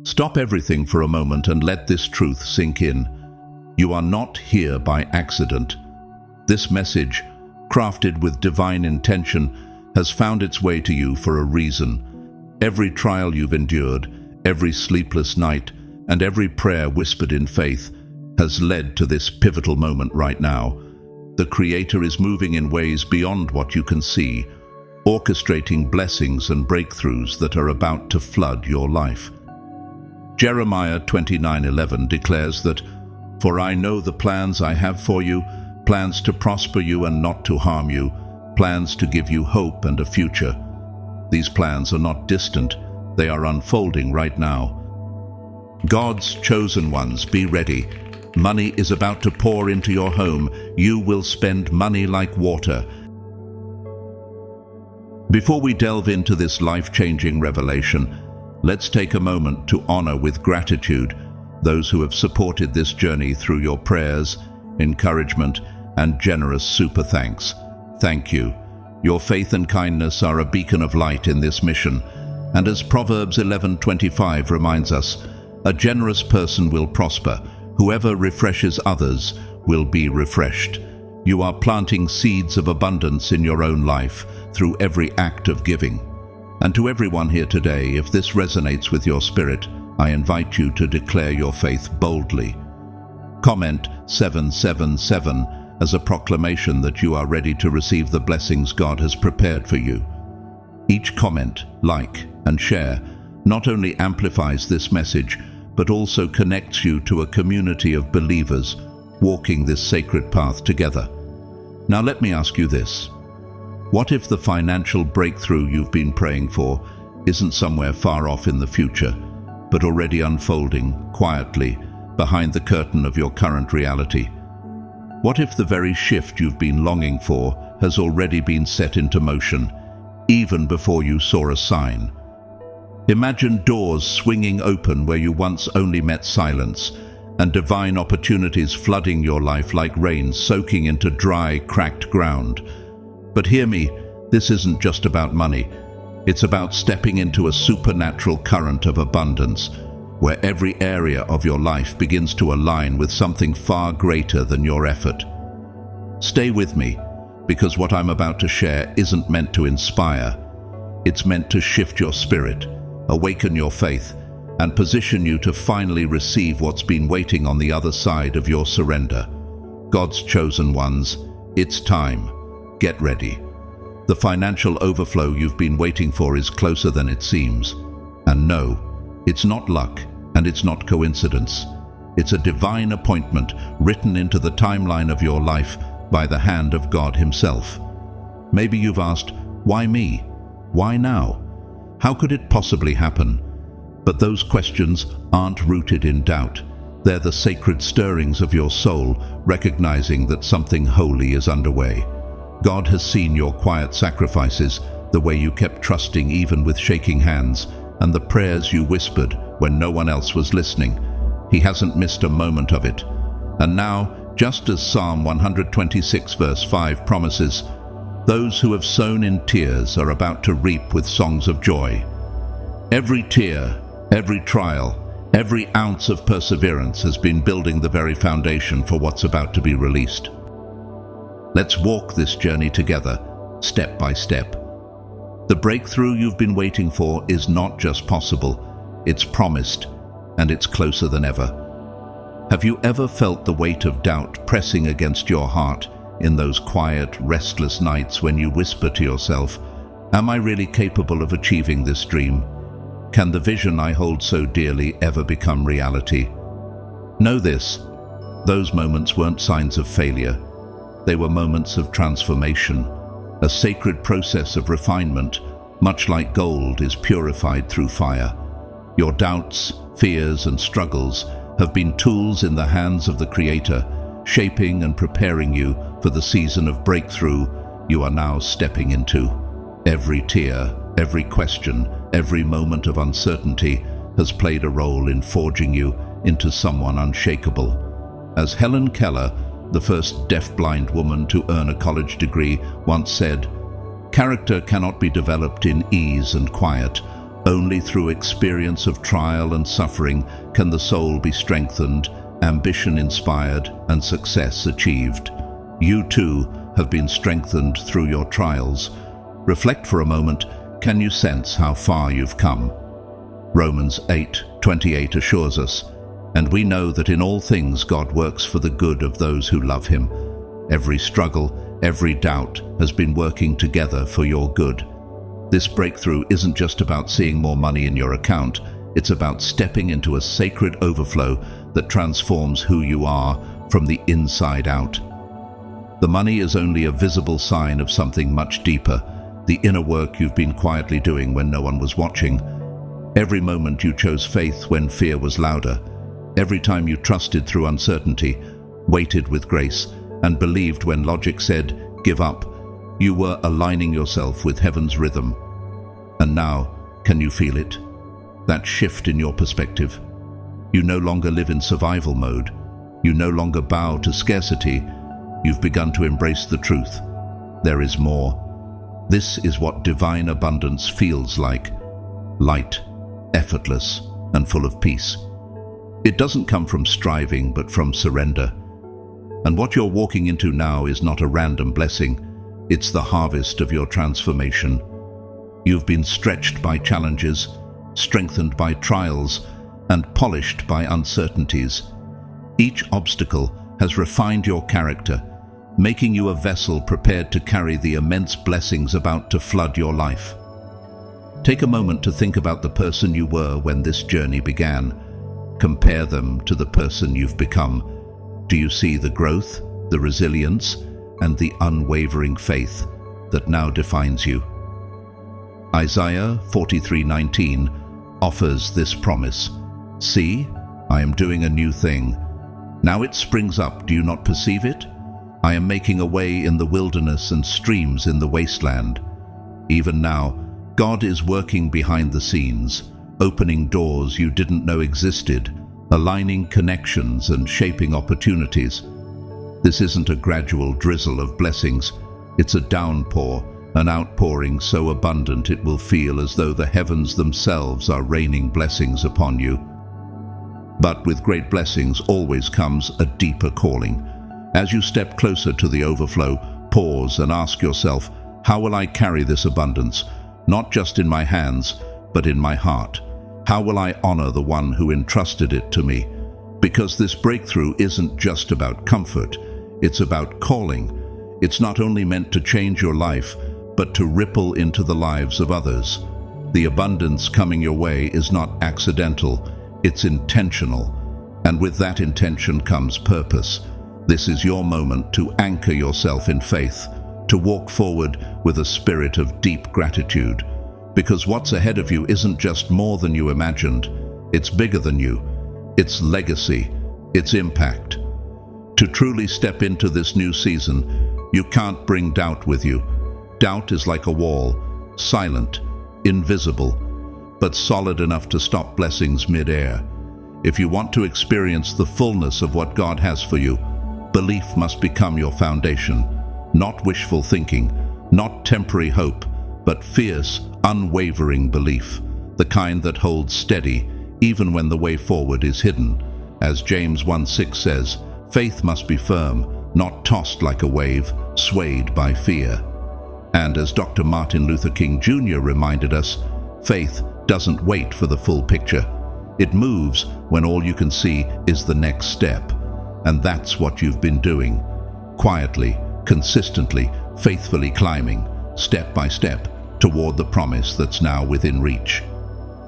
Stop everything for a moment and let this truth sink in. You are not here by accident. This message, crafted with divine intention, has found its way to you for a reason. Every trial you've endured, every sleepless night, and every prayer whispered in faith has led to this pivotal moment right now. The Creator is moving in ways beyond what you can see, orchestrating blessings and breakthroughs that are about to flood your life. Jeremiah 29:11 declares that, "For I know the plans I have for you, plans to prosper you and not to harm you, plans to give you hope and a future." These plans are not distant, they are unfolding right now. God's chosen ones, be ready. Money is about to pour into your home. You will spend money like water. Before we delve into this life-changing revelation, let's take a moment to honor with gratitude those who have supported this journey through your prayers, encouragement, and generous super thanks. Thank you. Your faith and kindness are a beacon of light in this mission. And as Proverbs 11:25 reminds us, a generous person will prosper. Whoever refreshes others will be refreshed. You are planting seeds of abundance in your own life through every act of giving. And to everyone here today, if this resonates with your spirit, I invite you to declare your faith boldly. Comment 777 as a proclamation that you are ready to receive the blessings God has prepared for you. Each comment, like, and share not only amplifies this message, but also connects you to a community of believers walking this sacred path together. Now let me ask you this. What if the financial breakthrough you've been praying for isn't somewhere far off in the future, but already unfolding quietly behind the curtain of your current reality? What if the very shift you've been longing for has already been set into motion, even before you saw a sign? Imagine doors swinging open where you once only met silence, and divine opportunities flooding your life like rain soaking into dry, cracked ground. But hear me, this isn't just about money. It's about stepping into a supernatural current of abundance, where every area of your life begins to align with something far greater than your effort. Stay with me, because what I'm about to share isn't meant to inspire. It's meant to shift your spirit, awaken your faith, and position you to finally receive what's been waiting on the other side of your surrender. God's chosen ones, it's time. Get ready. The financial overflow you've been waiting for is closer than it seems. And no, it's not luck, and it's not coincidence. It's a divine appointment written into the timeline of your life by the hand of God Himself. Maybe you've asked, why me? Why now? How could it possibly happen? But those questions aren't rooted in doubt. They're the sacred stirrings of your soul, recognizing that something holy is underway. God has seen your quiet sacrifices, the way you kept trusting even with shaking hands, and the prayers you whispered when no one else was listening. He hasn't missed a moment of it. And now, just as Psalm 126 verse 5 promises, those who have sown in tears are about to reap with songs of joy. Every tear, every trial, every ounce of perseverance has been building the very foundation for what's about to be released. Let's walk this journey together, step by step. The breakthrough you've been waiting for is not just possible, it's promised, and it's closer than ever. Have you ever felt the weight of doubt pressing against your heart in those quiet, restless nights when you whisper to yourself, "Am I really capable of achieving this dream? Can the vision I hold so dearly ever become reality?" Know this, those moments weren't signs of failure. They were moments of transformation, a sacred process of refinement, much like gold is purified through fire. Your doubts, fears, and struggles have been tools in the hands of the Creator, shaping and preparing you for the season of breakthrough you are now stepping into. Every tear, every question, every moment of uncertainty has played a role in forging you into someone unshakable. As Helen Keller, the first deaf-blind woman to earn a college degree, once said, "Character cannot be developed in ease and quiet, Only through experience of trial and suffering can the soul be strengthened, ambition inspired, and success achieved. You too have been strengthened through your trials. Reflect for a moment. Can you sense how far you've come? Romans 8:28 assures us, "And we know that in all things God works for the good of those who love him." Every struggle, every doubt has been working together for your good. This breakthrough isn't just about seeing more money in your account. It's about stepping into a sacred overflow that transforms who you are from the inside out. The money is only a visible sign of something much deeper, the inner work you've been quietly doing when no one was watching. Every moment you chose faith when fear was louder. Every time you trusted through uncertainty, waited with grace, and believed when logic said, "Give up," you were aligning yourself with heaven's rhythm. And now, can you feel it? That shift in your perspective. You no longer live in survival mode. You no longer bow to scarcity. You've begun to embrace the truth. There is more. This is what divine abundance feels like. Light, effortless, and full of peace. It doesn't come from striving, but from surrender. And what you're walking into now is not a random blessing. It's the harvest of your transformation. You've been stretched by challenges, strengthened by trials, and polished by uncertainties. Each obstacle has refined your character, making you a vessel prepared to carry the immense blessings about to flood your life. Take a moment to think about the person you were when this journey began. Compare them to the person you've become. Do you see the growth, the resilience, and the unwavering faith that now defines you? Isaiah 43:19 offers this promise. "See, I am doing a new thing. Now it springs up, do you not perceive it? I am making a way in the wilderness and streams in the wasteland." Even now, God is working behind the scenes, opening doors you didn't know existed, aligning connections and shaping opportunities. This isn't a gradual drizzle of blessings. It's a downpour, an outpouring so abundant it will feel as though the heavens themselves are raining blessings upon you. But with great blessings always comes a deeper calling. As you step closer to the overflow, pause and ask yourself, how will I carry this abundance? Not just in my hands, but in my heart. How will I honor the one who entrusted it to me? Because this breakthrough isn't just about comfort, it's about calling. It's not only meant to change your life, but to ripple into the lives of others. The abundance coming your way is not accidental, it's intentional. And with that intention comes purpose. This is your moment to anchor yourself in faith, to walk forward with a spirit of deep gratitude. Because what's ahead of you isn't just more than you imagined, it's bigger than you. It's legacy, it's impact. To truly step into this new season, you can't bring doubt with you. Doubt is like a wall, silent, invisible, but solid enough to stop blessings mid-air. If you want to experience the fullness of what God has for you, belief must become your foundation. Not wishful thinking, not temporary hope, but fierce, unwavering belief, the kind that holds steady even when the way forward is hidden. As James 1:6 says, faith must be firm, not tossed like a wave, swayed by fear. And as Dr. Martin Luther King Jr. reminded us, faith doesn't wait for the full picture. It moves when all you can see is the next step. And that's what you've been doing. Quietly, consistently, faithfully climbing, step by step, toward the promise that's now within reach.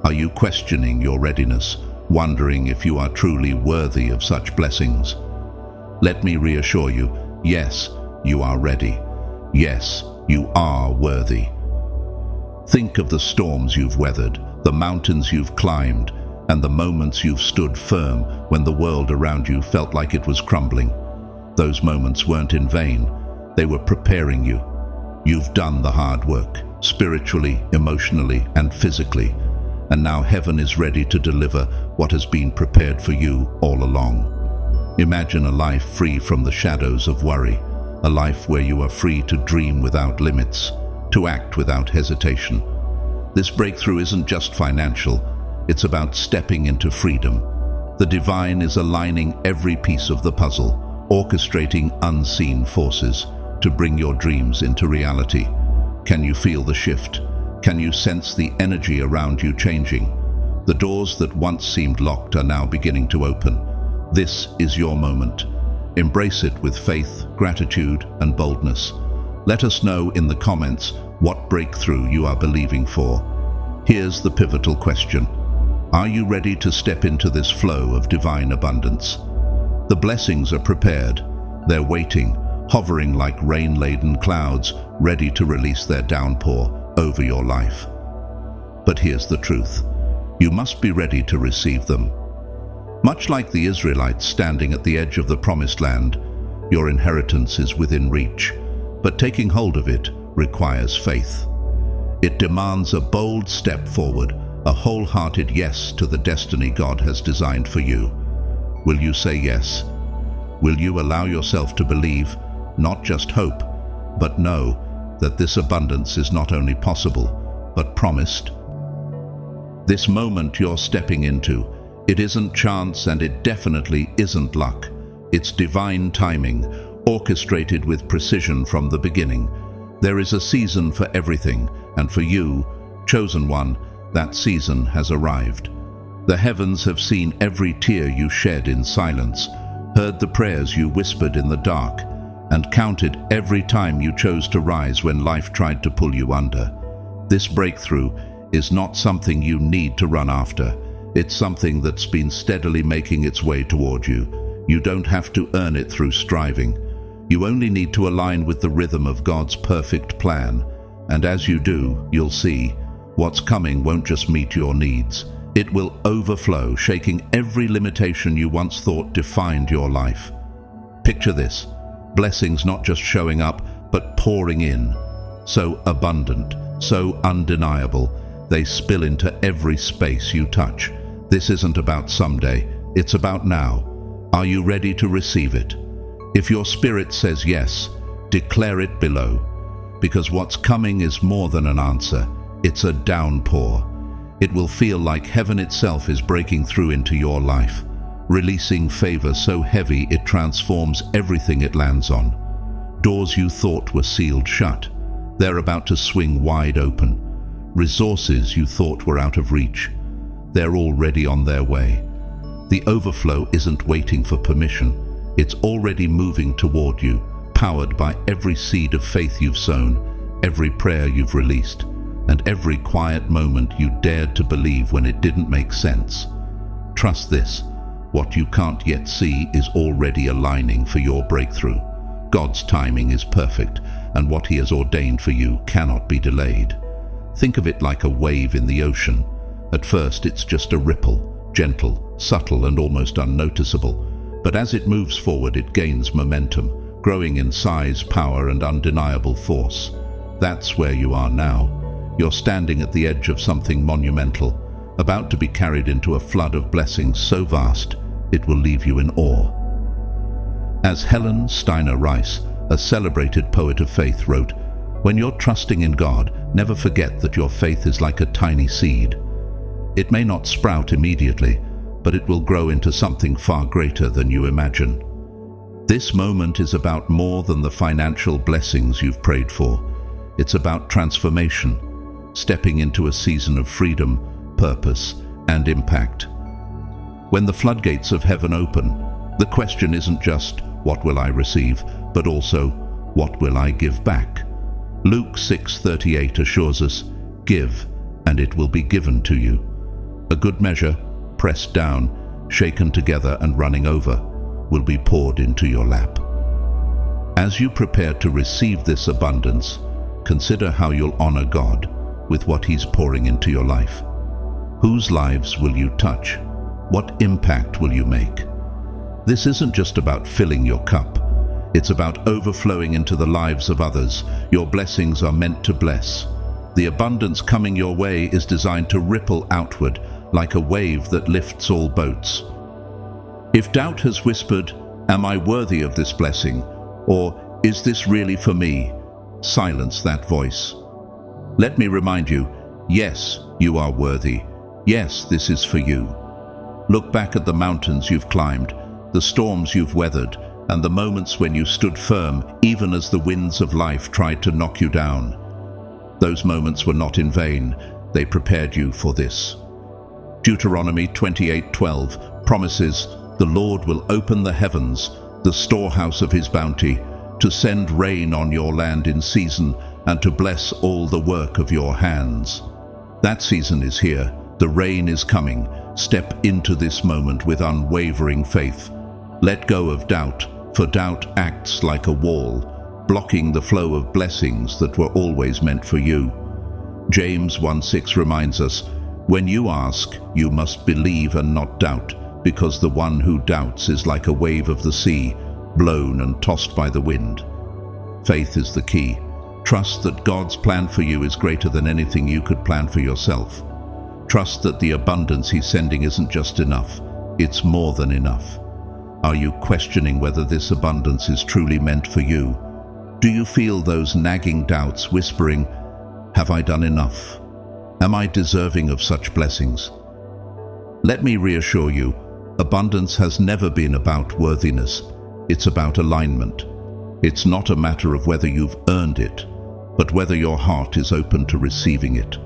Are you questioning your readiness, wondering if you are truly worthy of such blessings? Let me reassure you, yes, you are ready. Yes, you are worthy. Think of the storms you've weathered, the mountains you've climbed, and the moments you've stood firm when the world around you felt like it was crumbling. Those moments weren't in vain. They were preparing you. You've done the hard work, spiritually, emotionally, and physically. And now heaven is ready to deliver what has been prepared for you all along. Imagine a life free from the shadows of worry, a life where you are free to dream without limits, to act without hesitation. This breakthrough isn't just financial, it's about stepping into freedom. The divine is aligning every piece of the puzzle, orchestrating unseen forces to bring your dreams into reality. Can you feel the shift? Can you sense the energy around you changing? The doors that once seemed locked are now beginning to open. This is your moment. Embrace it with faith, gratitude, and boldness. Let us know in the comments what breakthrough you are believing for. Here's the pivotal question. Are you ready to step into this flow of divine abundance? The blessings are prepared. They're waiting, hovering like rain-laden clouds, ready to release their downpour over your life. But here's the truth. You must be ready to receive them. Much like the Israelites standing at the edge of the promised land, your inheritance is within reach, but taking hold of it requires faith. It demands a bold step forward, a wholehearted yes to the destiny God has designed for you. Will you say yes? Will you allow yourself to believe, not just hope, but know that this abundance is not only possible, but promised? This moment you're stepping into, it isn't chance and it definitely isn't luck. It's divine timing, orchestrated with precision from the beginning. There is a season for everything, and for you, chosen one, that season has arrived. The heavens have seen every tear you shed in silence, heard the prayers you whispered in the dark, and counted every time you chose to rise when life tried to pull you under. This breakthrough is not something you need to run after. It's something that's been steadily making its way toward you. You don't have to earn it through striving. You only need to align with the rhythm of God's perfect plan. And as you do, you'll see, what's coming won't just meet your needs. It will overflow, shaking every limitation you once thought defined your life. Picture this, blessings not just showing up, but pouring in. So abundant, so undeniable, they spill into every space you touch. This isn't about someday, it's about now. Are you ready to receive it? If your spirit says yes, declare it below. Because what's coming is more than an answer, it's a downpour. It will feel like heaven itself is breaking through into your life, releasing favor so heavy it transforms everything it lands on. Doors you thought were sealed shut, they're about to swing wide open. Resources you thought were out of reach, they're already on their way. The overflow isn't waiting for permission, it's already moving toward you, powered by every seed of faith you've sown, every prayer you've released, and every quiet moment you dared to believe when it didn't make sense. Trust this, what you can't yet see is already aligning for your breakthrough. God's timing is perfect, and what He has ordained for you cannot be delayed. Think of it like a wave in the ocean. At first it's just a ripple, gentle, subtle, and almost unnoticeable. But as it moves forward, it gains momentum, growing in size, power, and undeniable force. That's where you are now. You're standing at the edge of something monumental, about to be carried into a flood of blessings so vast, it will leave you in awe. As Helen Steiner Rice, a celebrated poet of faith, wrote, "When you're trusting in God, never forget that your faith is like a tiny seed. It may not sprout immediately, but it will grow into something far greater than you imagine." This moment is about more than the financial blessings you've prayed for. It's about transformation, stepping into a season of freedom, purpose, and impact. When the floodgates of heaven open, the question isn't just, what will I receive, but also, what will I give back? Luke 6:38 assures us, "Give, and it will be given to you. A good measure, pressed down, shaken together and running over, will be poured into your lap." As you prepare to receive this abundance, consider how you'll honor God with what He's pouring into your life. Whose lives will you touch? What impact will you make? This isn't just about filling your cup. It's about overflowing into the lives of others. Your blessings are meant to bless. The abundance coming your way is designed to ripple outward like a wave that lifts all boats. If doubt has whispered, "Am I worthy of this blessing?" or "Is this really for me?" silence that voice. Let me remind you, Yes, you are worthy. Yes, this is for you. Look back at the mountains you've climbed, the storms you've weathered, and the moments when you stood firm, even as the winds of life tried to knock you down. Those moments were not in vain. They prepared you for this. Deuteronomy 28:12 promises, "The Lord will open the heavens, the storehouse of his bounty, to send rain on your land in season, and to bless all the work of your hands." That season is here. The rain is coming. Step into this moment with unwavering faith. Let go of doubt, for doubt acts like a wall, blocking the flow of blessings that were always meant for you. James 1:6 reminds us, "When you ask, you must believe and not doubt, because the one who doubts is like a wave of the sea, blown and tossed by the wind." Faith is the key. Trust that God's plan for you is greater than anything you could plan for yourself. Trust that the abundance he's sending isn't just enough, it's more than enough. Are you questioning whether this abundance is truly meant for you? Do you feel those nagging doubts whispering, "Have I done enough? Am I deserving of such blessings?" Let me reassure you, abundance has never been about worthiness. It's about alignment. It's not a matter of whether you've earned it, but whether your heart is open to receiving it.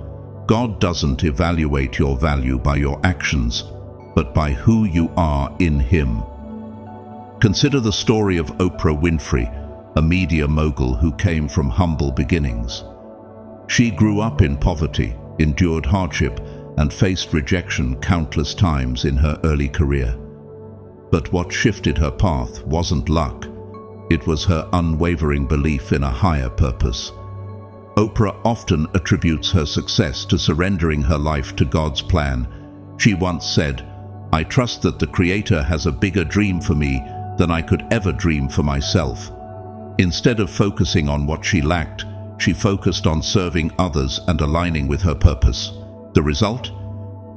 God doesn't evaluate your value by your actions, but by who you are in Him. Consider the story of Oprah Winfrey, a media mogul who came from humble beginnings. She grew up in poverty, endured hardship, and faced rejection countless times in her early career. But what shifted her path wasn't luck. It was her unwavering belief in a higher purpose. Oprah often attributes her success to surrendering her life to God's plan. She once said, "I trust that the Creator has a bigger dream for me than I could ever dream for myself." Instead of focusing on what she lacked, she focused on serving others and aligning with her purpose. The result?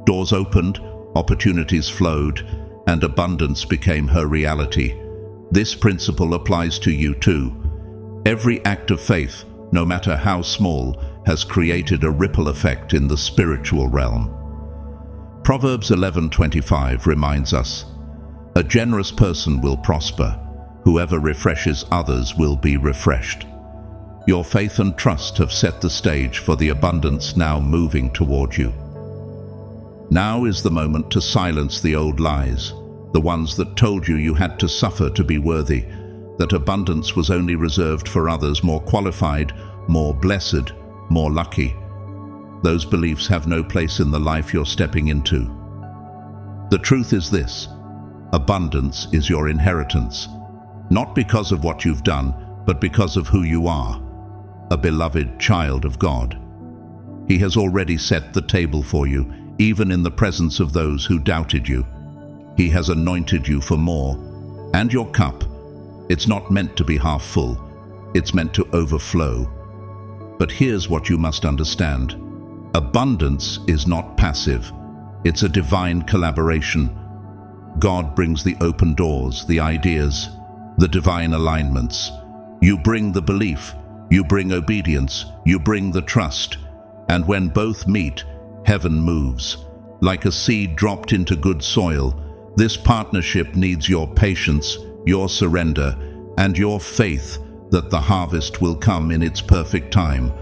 Doors opened, opportunities flowed, and abundance became her reality. This principle applies to you too. Every act of faith, no matter how small, has created a ripple effect in the spiritual realm. Proverbs 11:25 reminds us, "A generous person will prosper. Whoever refreshes others will be refreshed." Your faith and trust have set the stage for the abundance now moving toward you. Now is the moment to silence the old lies, the ones that told you had to suffer to be worthy, that abundance was only reserved for others more qualified, more blessed, more lucky. Those beliefs have no place in the life you're stepping into. The truth is this: abundance is your inheritance, not because of what you've done, but because of who you are, a beloved child of God. He has already set the table for you, even in the presence of those who doubted you. He has anointed you for more, and your cup, it's not meant to be half full, it's meant to overflow. But here's what you must understand. Abundance is not passive, it's a divine collaboration. God brings the open doors, the ideas, the divine alignments. You bring the belief, you bring obedience, you bring the trust. And when both meet, heaven moves. Like a seed dropped into good soil, this partnership needs your patience, your surrender, and your faith that the harvest will come in its perfect time.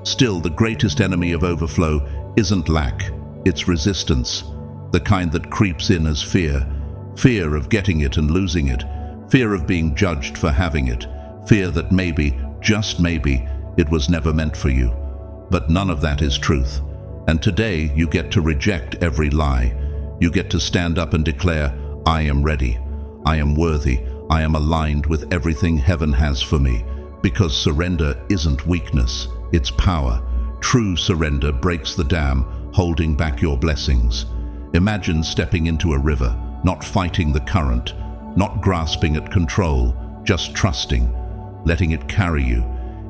Still, the greatest enemy of overflow isn't lack, it's resistance, the kind that creeps in as fear. Fear of getting it and losing it, fear of being judged for having it, fear that maybe, just maybe, it was never meant for you. But none of that is truth. And today you get to reject every lie. You get to stand up and declare, "I am ready, I am worthy, I am aligned with everything heaven has for me." Because surrender isn't weakness, it's power. True surrender breaks the dam, holding back your blessings. Imagine stepping into a river, not fighting the current, not grasping at control, just trusting, letting it carry you.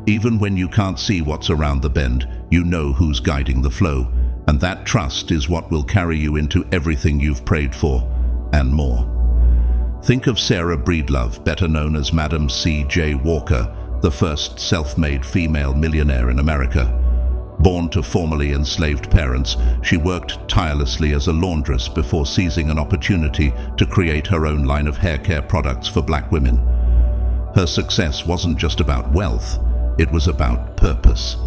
Even when you can't see what's around the bend, you know who's guiding the flow, and that trust is what will carry you into everything you've prayed for, and more. Think of Sarah Breedlove, better known as Madam C.J. Walker, the first self-made female millionaire in America. Born to formerly enslaved parents, she worked tirelessly as a laundress before seizing an opportunity to create her own line of hair care products for black women. Her success wasn't just about wealth, it was about purpose.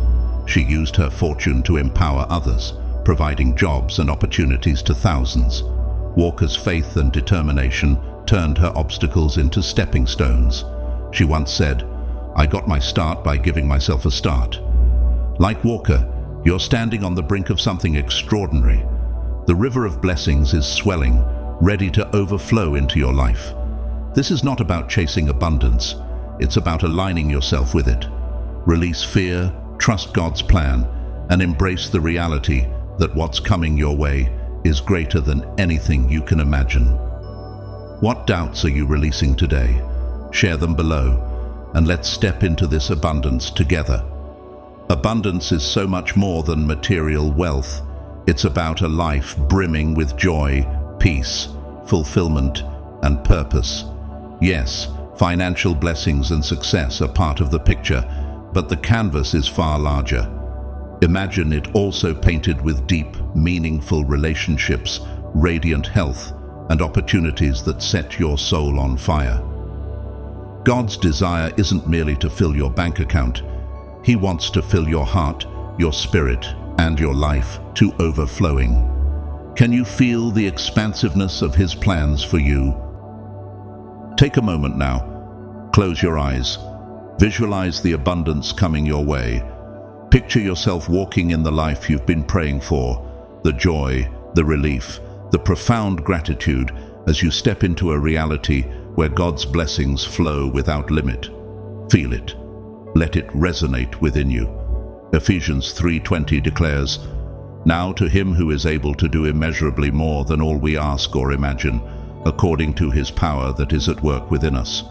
She used her fortune to empower others, providing jobs and opportunities to thousands. Walker's faith and determination turned her obstacles into stepping stones. She once said, "I got my start by giving myself a start." Like Walker, you're standing on the brink of something extraordinary. The river of blessings is swelling, ready to overflow into your life. This is not about chasing abundance, it's about aligning yourself with it. Release fear, trust God's plan, and embrace the reality that what's coming your way is greater than anything you can imagine. What doubts are you releasing today? Share them below, and let's step into this abundance together. Abundance is so much more than material wealth. It's about a life brimming with joy, peace, fulfillment, and purpose. Yes, financial blessings and success are part of the picture, but the canvas is far larger. Imagine it also painted with deep, meaningful relationships, radiant health, and opportunities that set your soul on fire. God's desire isn't merely to fill your bank account. He wants to fill your heart, your spirit, and your life to overflowing. Can you feel the expansiveness of His plans for you? Take a moment now. Close your eyes. Visualize the abundance coming your way. Picture yourself walking in the life you've been praying for, the joy, the relief, the profound gratitude as you step into a reality where God's blessings flow without limit. Feel it. Let it resonate within you. Ephesians 3:20 declares, "Now to Him who is able to do immeasurably more than all we ask or imagine, according to His power that is at work within us."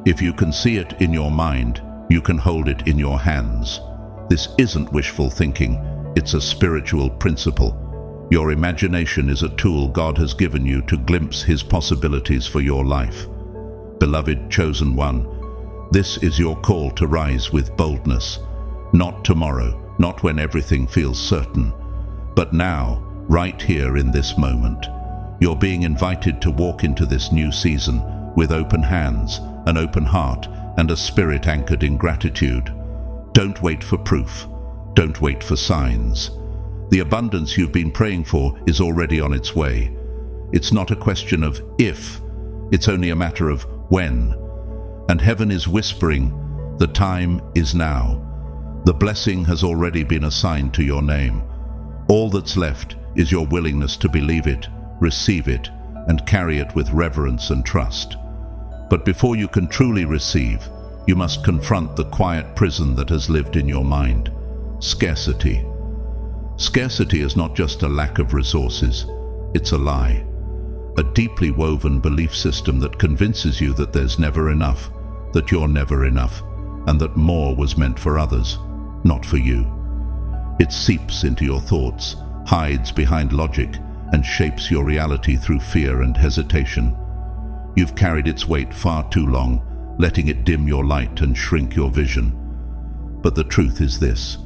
If you can see it in your mind, you can hold it in your hands. This isn't wishful thinking, it's a spiritual principle. Your imagination is a tool God has given you to glimpse His possibilities for your life. Beloved chosen one, this is your call to rise with boldness. Not tomorrow, not when everything feels certain, but now, right here in this moment. You're being invited to walk into this new season with open hands, an open heart, and a spirit anchored in gratitude. Don't wait for proof. Don't wait for signs. The abundance you've been praying for is already on its way. It's not a question of if, it's only a matter of when. And heaven is whispering, the time is now. The blessing has already been assigned to your name. All that's left is your willingness to believe it, receive it, and carry it with reverence and trust. But before you can truly receive, you must confront the quiet prison that has lived in your mind: scarcity. Scarcity is not just a lack of resources, it's a lie. A deeply woven belief system that convinces you that there's never enough, that you're never enough, and that more was meant for others, not for you. It seeps into your thoughts, hides behind logic, and shapes your reality through fear and hesitation. You've carried its weight far too long, letting it dim your light and shrink your vision. But the truth is this: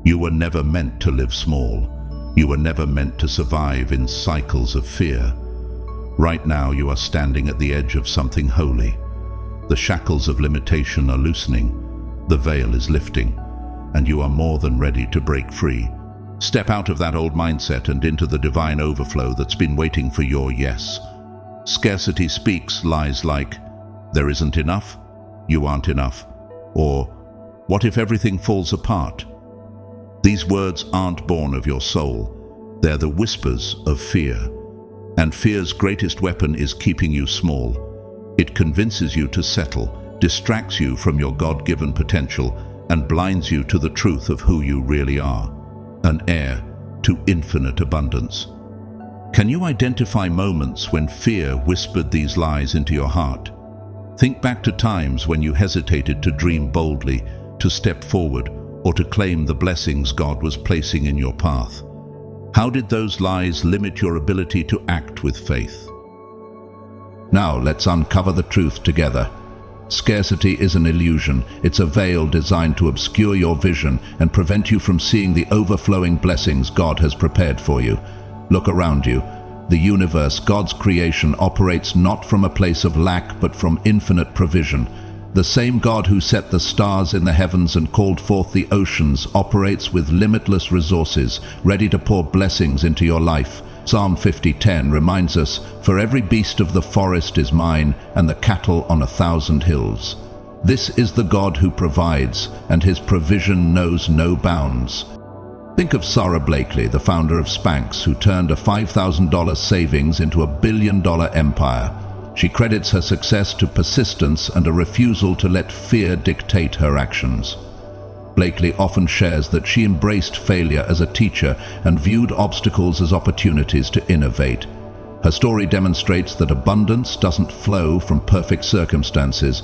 you were never meant to live small. You were never meant to survive in cycles of fear. Right now you are standing at the edge of something holy. The shackles of limitation are loosening, the veil is lifting, and you are more than ready to break free. Step out of that old mindset and into the divine overflow that's been waiting for your yes. Scarcity speaks lies like, "There isn't enough," "You aren't enough," or "What if everything falls apart?" These words aren't born of your soul. They're the whispers of fear. And fear's greatest weapon is keeping you small. It convinces you to settle, distracts you from your God-given potential, and blinds you to the truth of who you really are: an heir to infinite abundance. Can you identify moments when fear whispered these lies into your heart? Think back to times when you hesitated to dream boldly, to step forward, or to claim the blessings God was placing in your path. How did those lies limit your ability to act with faith? Now let's uncover the truth together. Scarcity is an illusion. It's a veil designed to obscure your vision and prevent you from seeing the overflowing blessings God has prepared for you. Look around you. The universe, God's creation, operates not from a place of lack but from infinite provision. The same God who set the stars in the heavens and called forth the oceans operates with limitless resources, ready to pour blessings into your life. Psalm 50:10 reminds us, "For every beast of the forest is mine, and the cattle on 1,000 hills." This is the God who provides, and his provision knows no bounds. Think of Sarah Blakely, the founder of Spanx, who turned a $5,000 savings into a billion-dollar empire. She credits her success to persistence and a refusal to let fear dictate her actions. Blakely often shares that she embraced failure as a teacher and viewed obstacles as opportunities to innovate. Her story demonstrates that abundance doesn't flow from perfect circumstances.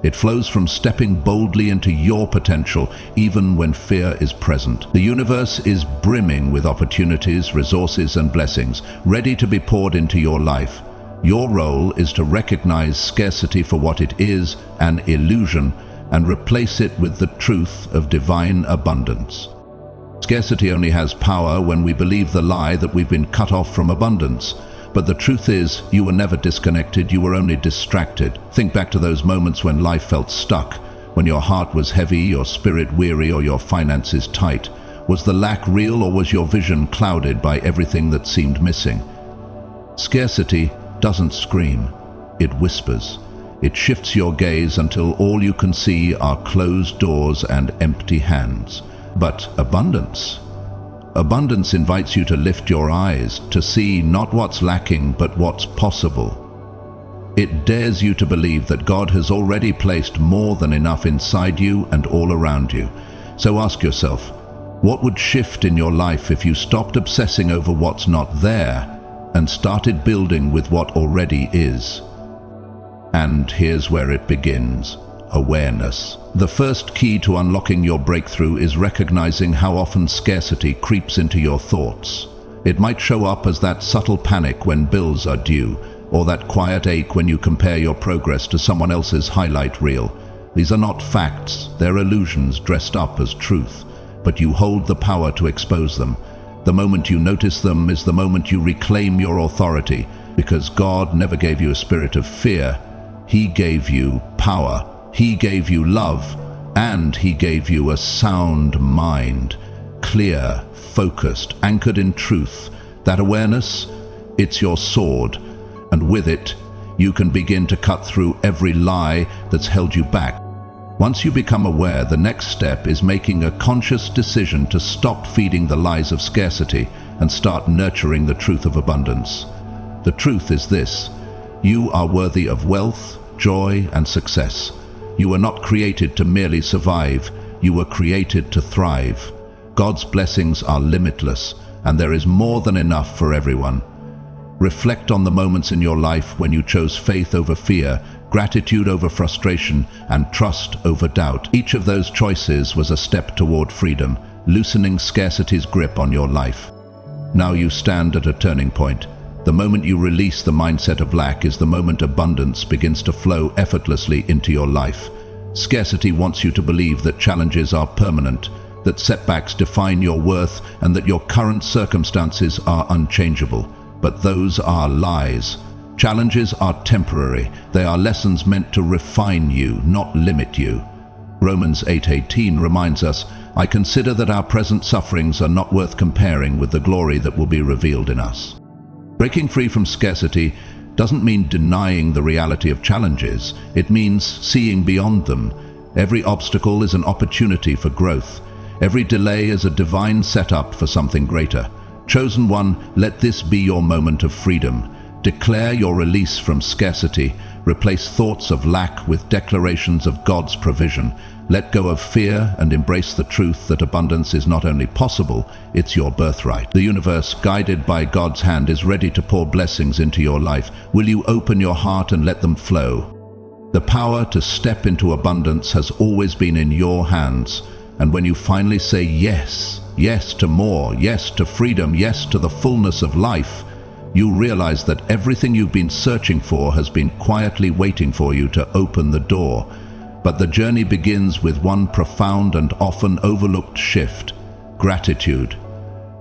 It flows from stepping boldly into your potential, even when fear is present. The universe is brimming with opportunities, resources, and blessings, ready to be poured into your life. Your role is to recognize scarcity for what it is, an illusion, and replace it with the truth of divine abundance. Scarcity only has power when we believe the lie that we've been cut off from abundance. But the truth is, you were never disconnected, you were only distracted. Think back to those moments when life felt stuck, when your heart was heavy, your spirit weary, or your finances tight. Was the lack real, or was your vision clouded by everything that seemed missing? Scarcity doesn't scream, it whispers. It shifts your gaze until all you can see are closed doors and empty hands. But abundance invites you to lift your eyes, to see not what's lacking, but what's possible. It dares you to believe that God has already placed more than enough inside you and all around you. So ask yourself, what would shift in your life if you stopped obsessing over what's not there and started building with what already is? And here's where it begins. Awareness. The first key to unlocking your breakthrough is recognizing how often scarcity creeps into your thoughts. It might show up as that subtle panic when bills are due, or that quiet ache when you compare your progress to someone else's highlight reel. These are not facts, they're illusions dressed up as truth, but you hold the power to expose them. The moment you notice them is the moment you reclaim your authority, because God never gave you a spirit of fear. He gave you power. He gave you love, and he gave you a sound mind, clear, focused, anchored in truth. That awareness, it's your sword, and with it, you can begin to cut through every lie that's held you back. Once you become aware, the next step is making a conscious decision to stop feeding the lies of scarcity and start nurturing the truth of abundance. The truth is this: you are worthy of wealth, joy, and success. You were not created to merely survive, you were created to thrive. God's blessings are limitless, and there is more than enough for everyone. Reflect on the moments in your life when you chose faith over fear, gratitude over frustration, and trust over doubt. Each of those choices was a step toward freedom, loosening scarcity's grip on your life. Now you stand at a turning point. The moment you release the mindset of lack is the moment abundance begins to flow effortlessly into your life. Scarcity wants you to believe that challenges are permanent, that setbacks define your worth, and that your current circumstances are unchangeable. But those are lies. Challenges are temporary. They are lessons meant to refine you, not limit you. Romans 8:18 reminds us, "I consider that our present sufferings are not worth comparing with the glory that will be revealed in us." Breaking free from scarcity doesn't mean denying the reality of challenges. It means seeing beyond them. Every obstacle is an opportunity for growth. Every delay is a divine setup for something greater. Chosen one, let this be your moment of freedom. Declare your release from scarcity. Replace thoughts of lack with declarations of God's provision. Let go of fear and embrace the truth that abundance is not only possible, it's your birthright. The universe, guided by God's hand, is ready to pour blessings into your life. Will you open your heart and let them flow? The power to step into abundance has always been in your hands. And when you finally say yes, yes to more, yes to freedom, yes to the fullness of life, You realize that everything you've been searching for has been quietly waiting for you to open the door. But the journey begins with one profound and often overlooked shift: gratitude.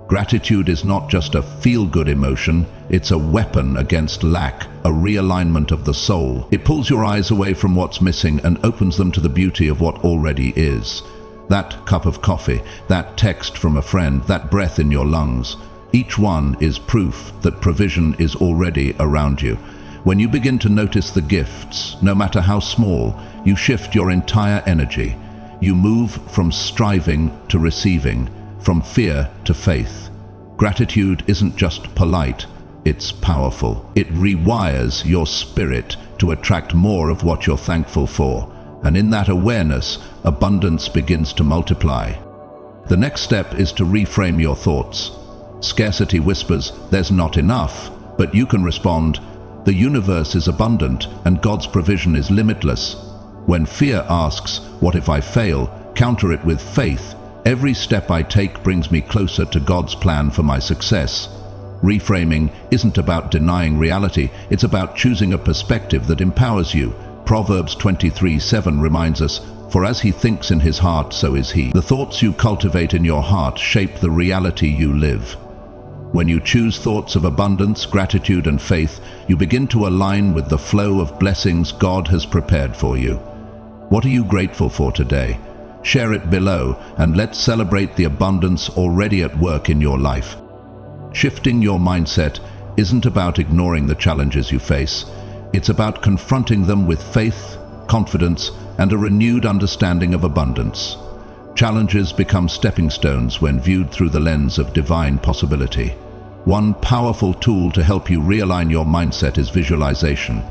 Gratitude is not just a feel-good emotion, it's a weapon against lack, a realignment of the soul. It pulls your eyes away from what's missing and opens them to the beauty of what already is. That cup of coffee, that text from a friend, that breath in your lungs. Each one is proof that provision is already around you. When you begin to notice the gifts, no matter how small, you shift your entire energy. You move from striving to receiving, from fear to faith. Gratitude isn't just polite, it's powerful. It rewires your spirit to attract more of what you're thankful for. And in that awareness, abundance begins to multiply. The next step is to reframe your thoughts. Scarcity whispers, "There's not enough," but you can respond, "The universe is abundant and God's provision is limitless." When fear asks, "What if I fail?" counter it with faith. "Every step I take brings me closer to God's plan for my success." Reframing isn't about denying reality, it's about choosing a perspective that empowers you. Proverbs 23:7 reminds us, "For as he thinks in his heart, so is he." The thoughts you cultivate in your heart shape the reality you live. When you choose thoughts of abundance, gratitude, and faith, you begin to align with the flow of blessings God has prepared for you. What are you grateful for today? Share it below, and let's celebrate the abundance already at work in your life. Shifting your mindset isn't about ignoring the challenges you face. It's about confronting them with faith, confidence, and a renewed understanding of abundance. Challenges become stepping stones when viewed through the lens of divine possibility. One powerful tool to help you realign your mindset is visualization.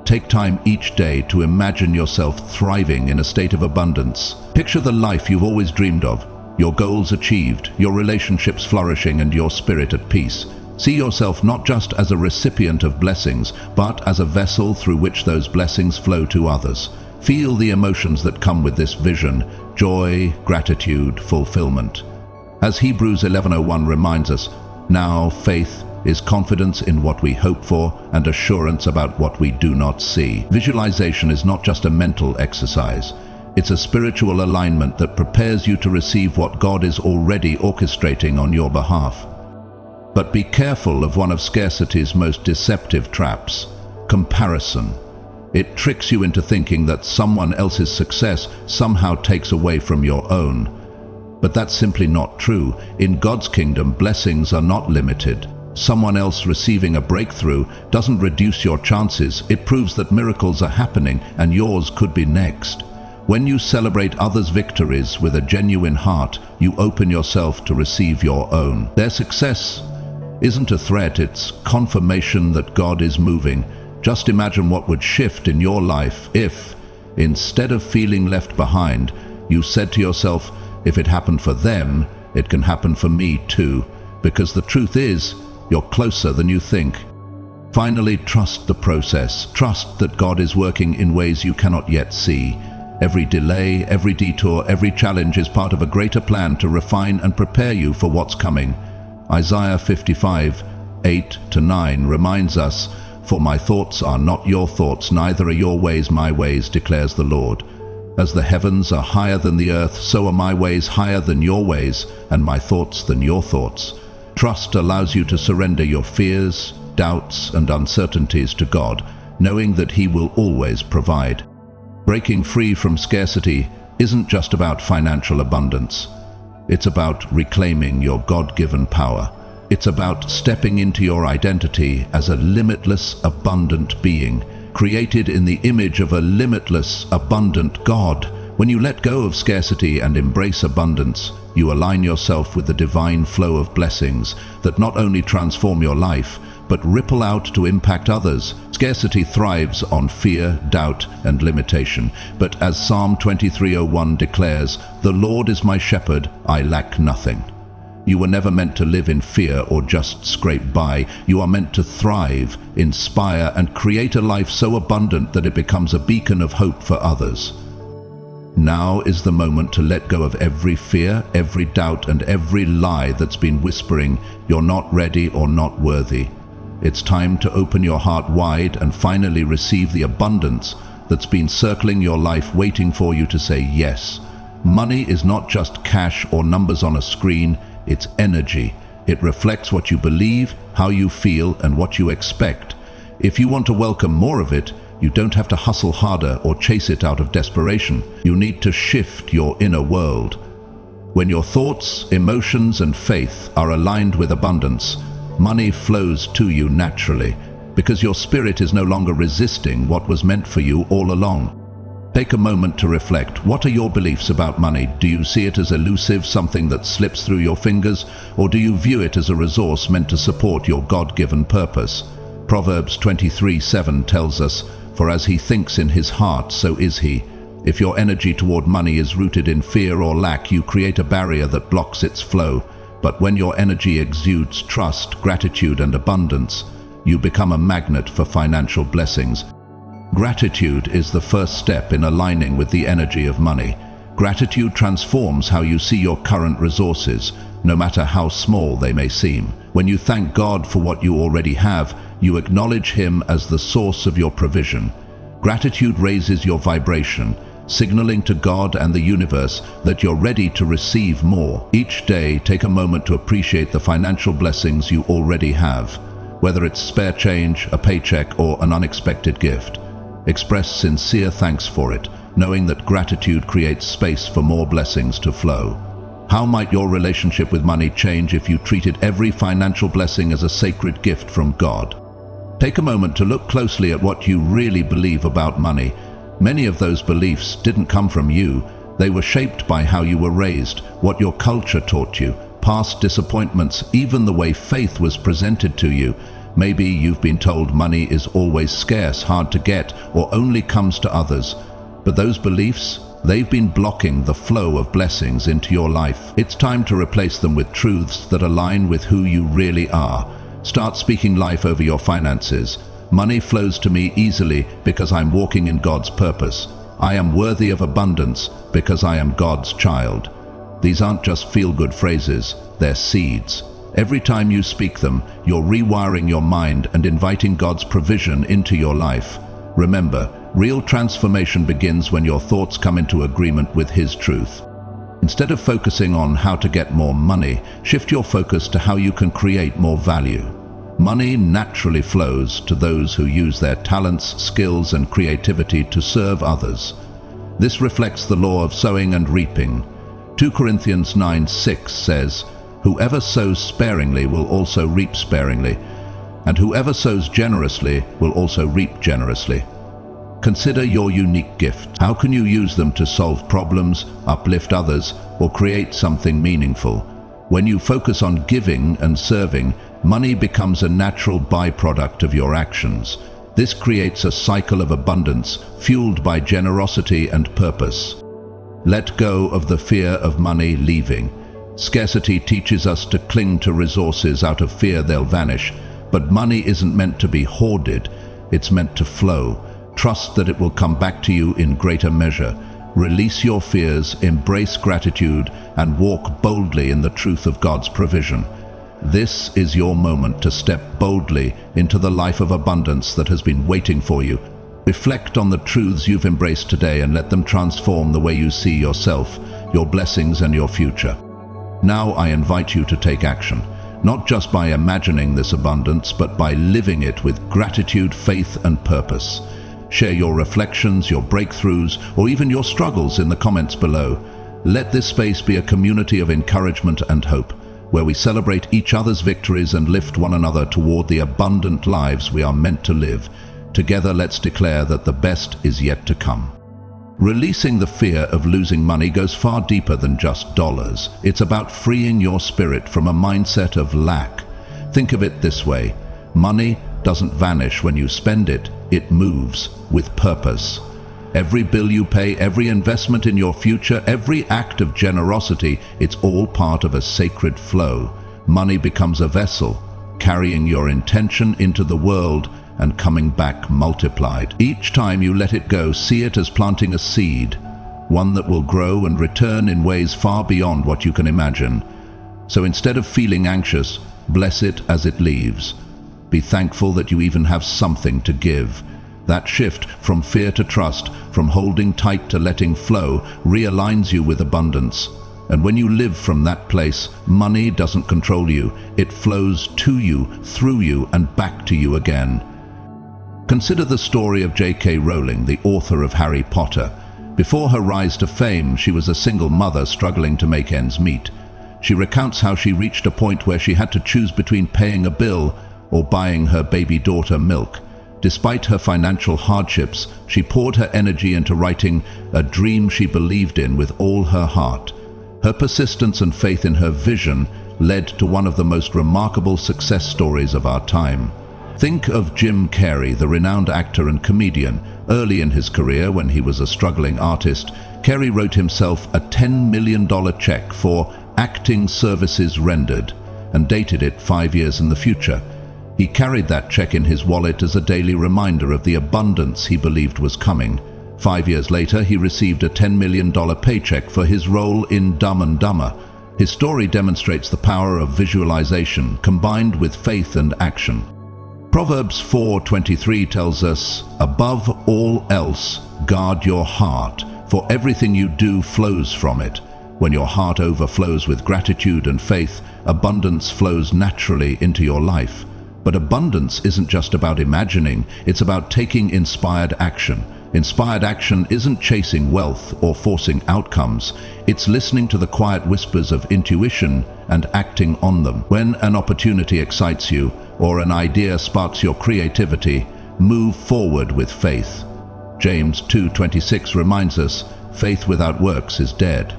Take time each day to imagine yourself thriving in a state of abundance. Picture the life you've always dreamed of, your goals achieved, your relationships flourishing, and your spirit at peace. See yourself not just as a recipient of blessings, but as a vessel through which those blessings flow to others. Feel the emotions that come with this vision: joy, gratitude, fulfillment. As Hebrews 11:01 reminds us, now faith is confidence in what we hope for and assurance about what we do not see. Visualization is not just a mental exercise. It's a spiritual alignment that prepares you to receive what God is already orchestrating on your behalf. But be careful of one of scarcity's most deceptive traps: comparison. It tricks you into thinking that someone else's success somehow takes away from your own. But that's simply not true. In God's kingdom, blessings are not limited. Someone else receiving a breakthrough doesn't reduce your chances. It proves that miracles are happening and yours could be next. When you celebrate others' victories with a genuine heart, you open yourself to receive your own. Their success isn't a threat, it's confirmation that God is moving. Just imagine what would shift in your life if, instead of feeling left behind, you said to yourself, "If it happened for them, it can happen for me too." Because the truth is, you're closer than you think. Finally, trust the process. Trust that God is working in ways you cannot yet see. Every delay, every detour, every challenge is part of a greater plan to refine and prepare you for what's coming. Isaiah 55:8-9 reminds us, "For my thoughts are not your thoughts, neither are your ways my ways, declares the Lord. As the heavens are higher than the earth, so are my ways higher than your ways, and my thoughts than your thoughts." Trust allows you to surrender your fears, doubts, and uncertainties to God, knowing that He will always provide. Breaking free from scarcity isn't just about financial abundance. It's about reclaiming your God-given power. It's about stepping into your identity as a limitless, abundant being, created in the image of a limitless, abundant God. When you let go of scarcity and embrace abundance, you align yourself with the divine flow of blessings that not only transform your life, but ripple out to impact others. Scarcity thrives on fear, doubt, and limitation. But as Psalm 23:01 declares, "The Lord is my shepherd, I lack nothing." You were never meant to live in fear or just scrape by. You are meant to thrive, inspire, and create a life so abundant that it becomes a beacon of hope for others. Now is the moment to let go of every fear, every doubt, and every lie that's been whispering, "You're not ready or not worthy." It's time to open your heart wide and finally receive the abundance that's been circling your life, waiting for you to say yes. Money is not just cash or numbers on a screen, it's energy. It reflects what you believe, how you feel, and what you expect. If you want to welcome more of it, you don't have to hustle harder or chase it out of desperation. You need to shift your inner world. When your thoughts, emotions, and faith are aligned with abundance, money flows to you naturally, because your spirit is no longer resisting what was meant for you all along. Take a moment to reflect. What are your beliefs about money? Do you see it as elusive, something that slips through your fingers, or do you view it as a resource meant to support your God-given purpose? Proverbs 23:7 tells us, "For as he thinks in his heart, so is he." If your energy toward money is rooted in fear or lack, you create a barrier that blocks its flow. But when your energy exudes trust, gratitude, and abundance, you become a magnet for financial blessings. Gratitude is the first step in aligning with the energy of money. Gratitude transforms how you see your current resources, no matter how small they may seem. When you thank God for what you already have, you acknowledge Him as the source of your provision. Gratitude raises your vibration, signaling to God and the universe that you're ready to receive more. Each day, take a moment to appreciate the financial blessings you already have, whether it's spare change, a paycheck, or an unexpected gift. Express sincere thanks for it, knowing that gratitude creates space for more blessings to flow. How might your relationship with money change if you treated every financial blessing as a sacred gift from God? Take a moment to look closely at what you really believe about money. Many of those beliefs didn't come from you. They were shaped by how you were raised, what your culture taught you, past disappointments, even the way faith was presented to you. Maybe you've been told money is always scarce, hard to get, or only comes to others. But those beliefs, they've been blocking the flow of blessings into your life. It's time to replace them with truths that align with who you really are. Start speaking life over your finances. Money flows to me easily because I'm walking in God's purpose. I am worthy of abundance because I am God's child. These aren't just feel-good phrases, they're seeds. Every time you speak them, you're rewiring your mind and inviting God's provision into your life. Remember, real transformation begins when your thoughts come into agreement with His truth. Instead of focusing on how to get more money, shift your focus to how you can create more value. Money naturally flows to those who use their talents, skills, and creativity to serve others. This reflects the law of sowing and reaping. 2 Corinthians 9:6 says, "Whoever sows sparingly will also reap sparingly, and whoever sows generously will also reap generously." Consider your unique gift. How can you use them to solve problems, uplift others, or create something meaningful? When you focus on giving and serving, money becomes a natural byproduct of your actions. This creates a cycle of abundance, fueled by generosity and purpose. Let go of the fear of money leaving. Scarcity teaches us to cling to resources out of fear they'll vanish, but money isn't meant to be hoarded, it's meant to flow. Trust that it will come back to you in greater measure. Release your fears, embrace gratitude, and walk boldly in the truth of God's provision. This is your moment to step boldly into the life of abundance that has been waiting for you. Reflect on the truths you've embraced today and let them transform the way you see yourself, your blessings, and your future. Now I invite you to take action, not just by imagining this abundance, but by living it with gratitude, faith, and purpose. Share your reflections, your breakthroughs, or even your struggles in the comments below. Let this space be a community of encouragement and hope, where we celebrate each other's victories and lift one another toward the abundant lives we are meant to live. Together, let's declare that the best is yet to come. Releasing the fear of losing money goes far deeper than just dollars. It's about freeing your spirit from a mindset of lack. Think of it this way: money doesn't vanish when you spend it, it moves with purpose. Every bill you pay, every investment in your future, every act of generosity, it's all part of a sacred flow. Money becomes a vessel, carrying your intention into the world and coming back multiplied. Each time you let it go, see it as planting a seed, one that will grow and return in ways far beyond what you can imagine. So instead of feeling anxious, bless it as it leaves. Be thankful that you even have something to give. That shift from fear to trust, from holding tight to letting flow, realigns you with abundance. And when you live from that place, money doesn't control you. It flows to you, through you, and back to you again. Consider the story of J.K. Rowling, the author of Harry Potter. Before her rise to fame, she was a single mother struggling to make ends meet. She recounts how she reached a point where she had to choose between paying a bill or buying her baby daughter milk. Despite her financial hardships, she poured her energy into writing a dream she believed in with all her heart. Her persistence and faith in her vision led to one of the most remarkable success stories of our time. Think of Jim Carrey, the renowned actor and comedian. Early in his career, when he was a struggling artist, Carrey wrote himself a $10 million check for acting services rendered and dated it 5 years in the future. He carried that check in his wallet as a daily reminder of the abundance he believed was coming. 5 years later, he received a $10 million paycheck for his role in Dumb and Dumber. His story demonstrates the power of visualization combined with faith and action. Proverbs 4:23 tells us, "Above all else, guard your heart, for everything you do flows from it." When your heart overflows with gratitude and faith, abundance flows naturally into your life. But abundance isn't just about imagining, it's about taking inspired action. Inspired action isn't chasing wealth or forcing outcomes. It's listening to the quiet whispers of intuition and acting on them. When an opportunity excites you or an idea sparks your creativity, move forward with faith. James 2:26 reminds us, faith without works is dead.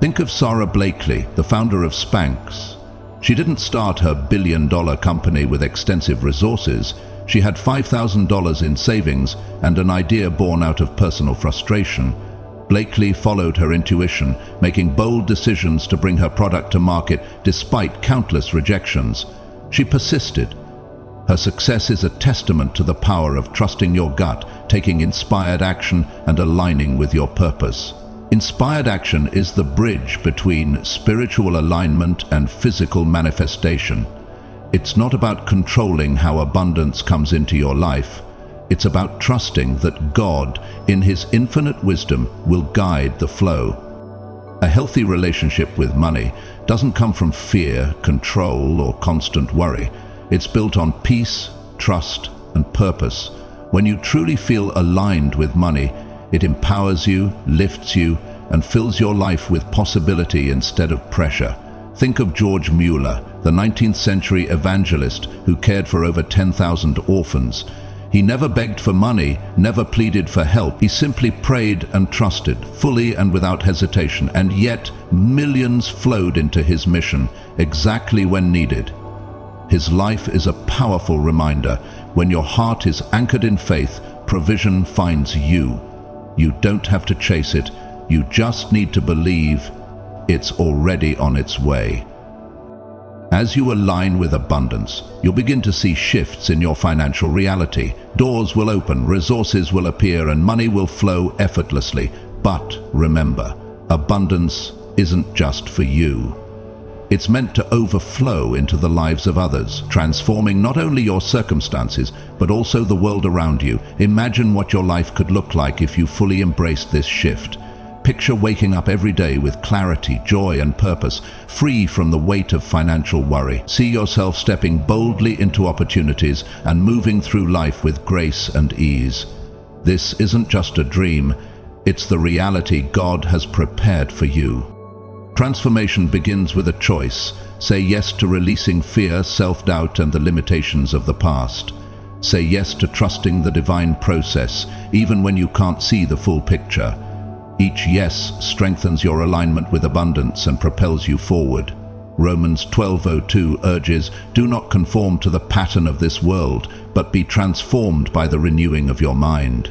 Think of Sarah Blakely, the founder of Spanx. She didn't start her billion-dollar company with extensive resources. She had $5,000 in savings and an idea born out of personal frustration. Blakely followed her intuition, making bold decisions to bring her product to market despite countless rejections. She persisted. Her success is a testament to the power of trusting your gut, taking inspired action, and aligning with your purpose. Inspired action is the bridge between spiritual alignment and physical manifestation. It's not about controlling how abundance comes into your life. It's about trusting that God, in His infinite wisdom, will guide the flow. A healthy relationship with money doesn't come from fear, control, or constant worry. It's built on peace, trust, and purpose. When you truly feel aligned with money, it empowers you, lifts you, and fills your life with possibility instead of pressure. Think of George Mueller, the 19th century evangelist who cared for over 10,000 orphans. He never begged for money, never pleaded for help. He simply prayed and trusted, fully and without hesitation, and yet millions flowed into his mission, exactly when needed. His life is a powerful reminder. When your heart is anchored in faith, provision finds you. You don't have to chase it. You just need to believe it's already on its way. As you align with abundance, you'll begin to see shifts in your financial reality. Doors will open, resources will appear, and money will flow effortlessly. But remember, abundance isn't just for you. It's meant to overflow into the lives of others, transforming not only your circumstances, but also the world around you. Imagine what your life could look like if you fully embraced this shift. Picture waking up every day with clarity, joy, and purpose, free from the weight of financial worry. See yourself stepping boldly into opportunities and moving through life with grace and ease. This isn't just a dream, it's the reality God has prepared for you. Transformation begins with a choice. Say yes to releasing fear, self-doubt, and the limitations of the past. Say yes to trusting the divine process, even when you can't see the full picture. Each yes strengthens your alignment with abundance and propels you forward. Romans 12:2 urges, "Do not conform to the pattern of this world, but be transformed by the renewing of your mind."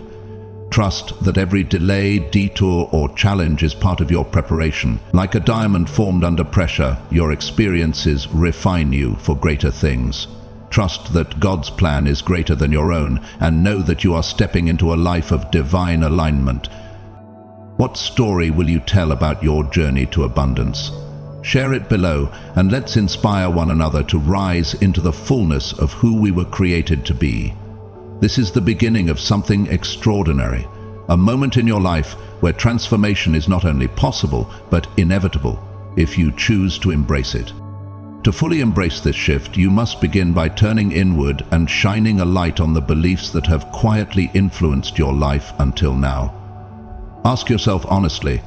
Trust that every delay, detour, or challenge is part of your preparation. Like a diamond formed under pressure, your experiences refine you for greater things. Trust that God's plan is greater than your own, and know that you are stepping into a life of divine alignment. What story will you tell about your journey to abundance? Share it below, and let's inspire one another to rise into the fullness of who we were created to be. This is the beginning of something extraordinary, a moment in your life where transformation is not only possible, but inevitable, if you choose to embrace it. To fully embrace this shift, you must begin by turning inward and shining a light on the beliefs that have quietly influenced your life until now. Ask yourself honestly,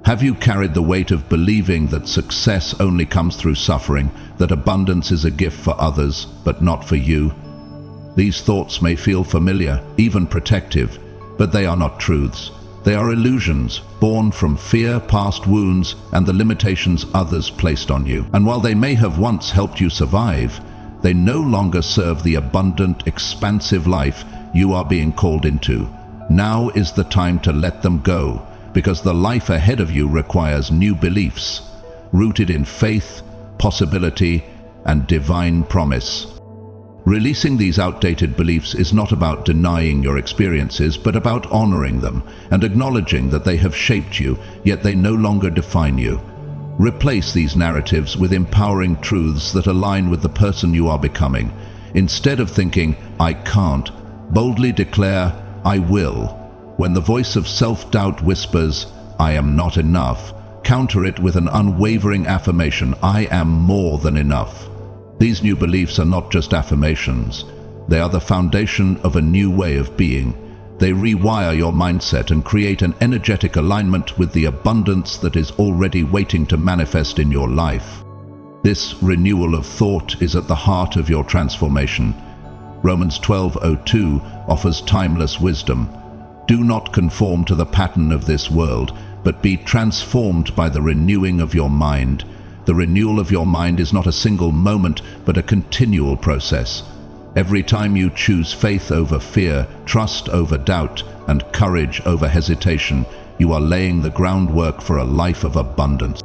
have you carried the weight of believing that success only comes through suffering, that abundance is a gift for others, but not for you? These thoughts may feel familiar, even protective, but they are not truths. They are illusions, born from fear, past wounds, and the limitations others placed on you. And while they may have once helped you survive, they no longer serve the abundant, expansive life you are being called into. Now is the time to let them go, because the life ahead of you requires new beliefs, rooted in faith, possibility, and divine promise. Releasing these outdated beliefs is not about denying your experiences, but about honoring them and acknowledging that they have shaped you, yet they no longer define you. Replace these narratives with empowering truths that align with the person you are becoming. Instead of thinking, "I can't," boldly declare, "I will." When the voice of self-doubt whispers, "I am not enough," counter it with an unwavering affirmation, "I am more than enough." These new beliefs are not just affirmations. They are the foundation of a new way of being. They rewire your mindset and create an energetic alignment with the abundance that is already waiting to manifest in your life. This renewal of thought is at the heart of your transformation. Romans 12:2 offers timeless wisdom. Do not conform to the pattern of this world, but be transformed by the renewing of your mind. The renewal of your mind is not a single moment, but a continual process. Every time you choose faith over fear, trust over doubt, and courage over hesitation, you are laying the groundwork for a life of abundance.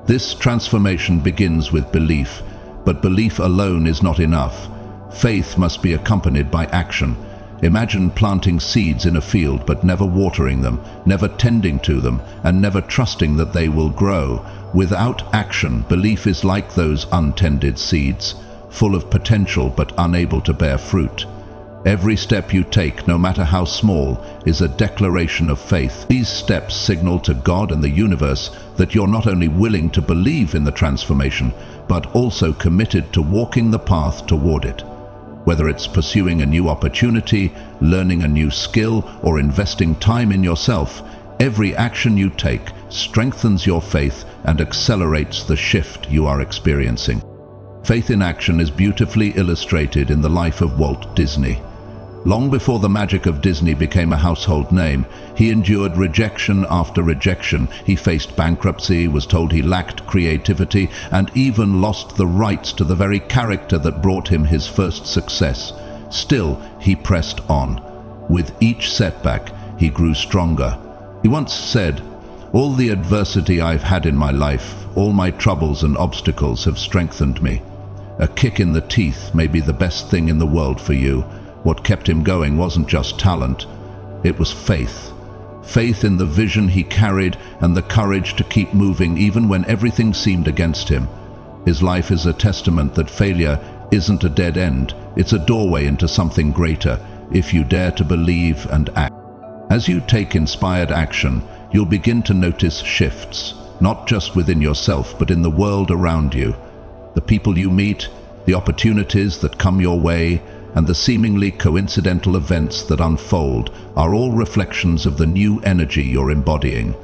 This transformation begins with belief, but belief alone is not enough. Faith must be accompanied by action. Imagine planting seeds in a field but never watering them, never tending to them, and never trusting that they will grow. Without action, belief is like those untended seeds, full of potential but unable to bear fruit. Every step you take, no matter how small, is a declaration of faith. These steps signal to God and the universe that you're not only willing to believe in the transformation, but also committed to walking the path toward it. Whether it's pursuing a new opportunity, learning a new skill, or investing time in yourself, every action you take strengthens your faith and accelerates the shift you are experiencing. Faith in action is beautifully illustrated in the life of Walt Disney. Long before the magic of Disney became a household name, he endured rejection after rejection. He faced bankruptcy, was told he lacked creativity, and even lost the rights to the very character that brought him his first success. Still, he pressed on. With each setback, he grew stronger. He once said, "All the adversity I've had in my life, all my troubles and obstacles have strengthened me." A kick in the teeth may be the best thing in the world for you. What kept him going wasn't just talent, it was faith. Faith in the vision he carried and the courage to keep moving even when everything seemed against him. His life is a testament that failure isn't a dead end, it's a doorway into something greater, if you dare to believe and act. As you take inspired action, you'll begin to notice shifts, not just within yourself, but in the world around you. The people you meet, the opportunities that come your way, and the seemingly coincidental events that unfold are all reflections of the new energy you're embodying.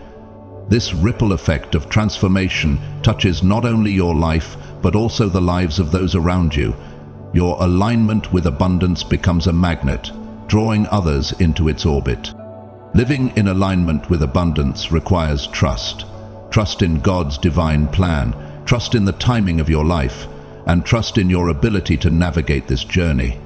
This ripple effect of transformation touches not only your life, but also the lives of those around you. Your alignment with abundance becomes a magnet, drawing others into its orbit. Living in alignment with abundance requires trust. Trust in God's divine plan, trust in the timing of your life, and trust in your ability to navigate this journey.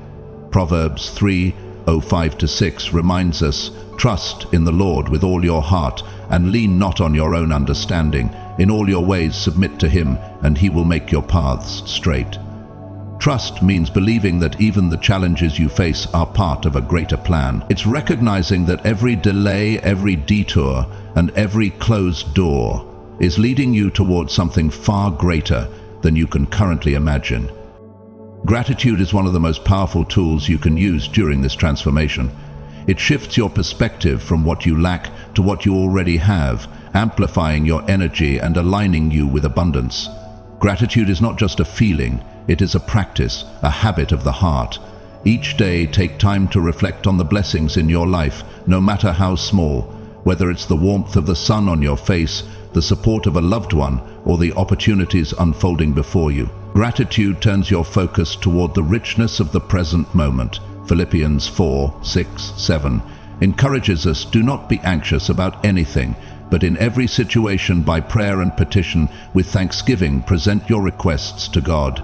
Proverbs 3:5-6 reminds us, "Trust in the Lord with all your heart, and lean not on your own understanding. In all your ways submit to Him, and He will make your paths straight." Trust means believing that even the challenges you face are part of a greater plan. It's recognizing that every delay, every detour, and every closed door is leading you towards something far greater than you can currently imagine. Gratitude is one of the most powerful tools you can use during this transformation. It shifts your perspective from what you lack to what you already have, amplifying your energy and aligning you with abundance. Gratitude is not just a feeling, it is a practice, a habit of the heart. Each day, take time to reflect on the blessings in your life, no matter how small, whether it's the warmth of the sun on your face, the support of a loved one, or the opportunities unfolding before you. Gratitude turns your focus toward the richness of the present moment. Philippians 4:6-7 encourages us, do not be anxious about anything, but in every situation by prayer and petition with thanksgiving present your requests to God.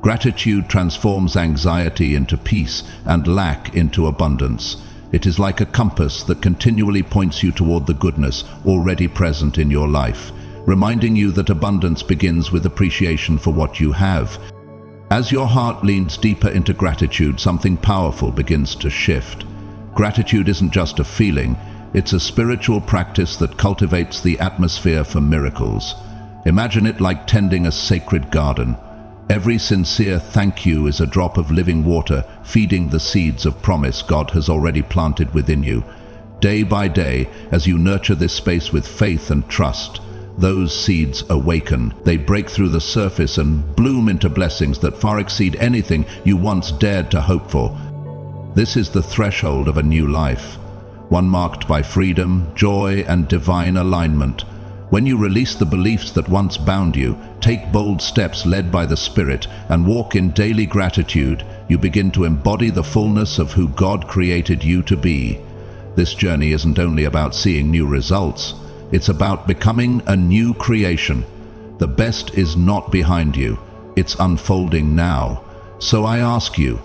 Gratitude transforms anxiety into peace and lack into abundance. It is like a compass that continually points you toward the goodness already present in your life, reminding you that abundance begins with appreciation for what you have. As your heart leans deeper into gratitude, something powerful begins to shift. Gratitude isn't just a feeling, it's a spiritual practice that cultivates the atmosphere for miracles. Imagine it like tending a sacred garden. Every sincere thank you is a drop of living water, feeding the seeds of promise God has already planted within you. Day by day, as you nurture this space with faith and trust, those seeds awaken. They break through the surface and bloom into blessings that far exceed anything you once dared to hope for. This is the threshold of a new life, one marked by freedom, joy, and divine alignment. When you release the beliefs that once bound you, take bold steps led by the Spirit, and walk in daily gratitude, you begin to embody the fullness of who God created you to be. This journey isn't only about seeing new results, it's about becoming a new creation. The best is not behind you, it's unfolding now. So I ask you,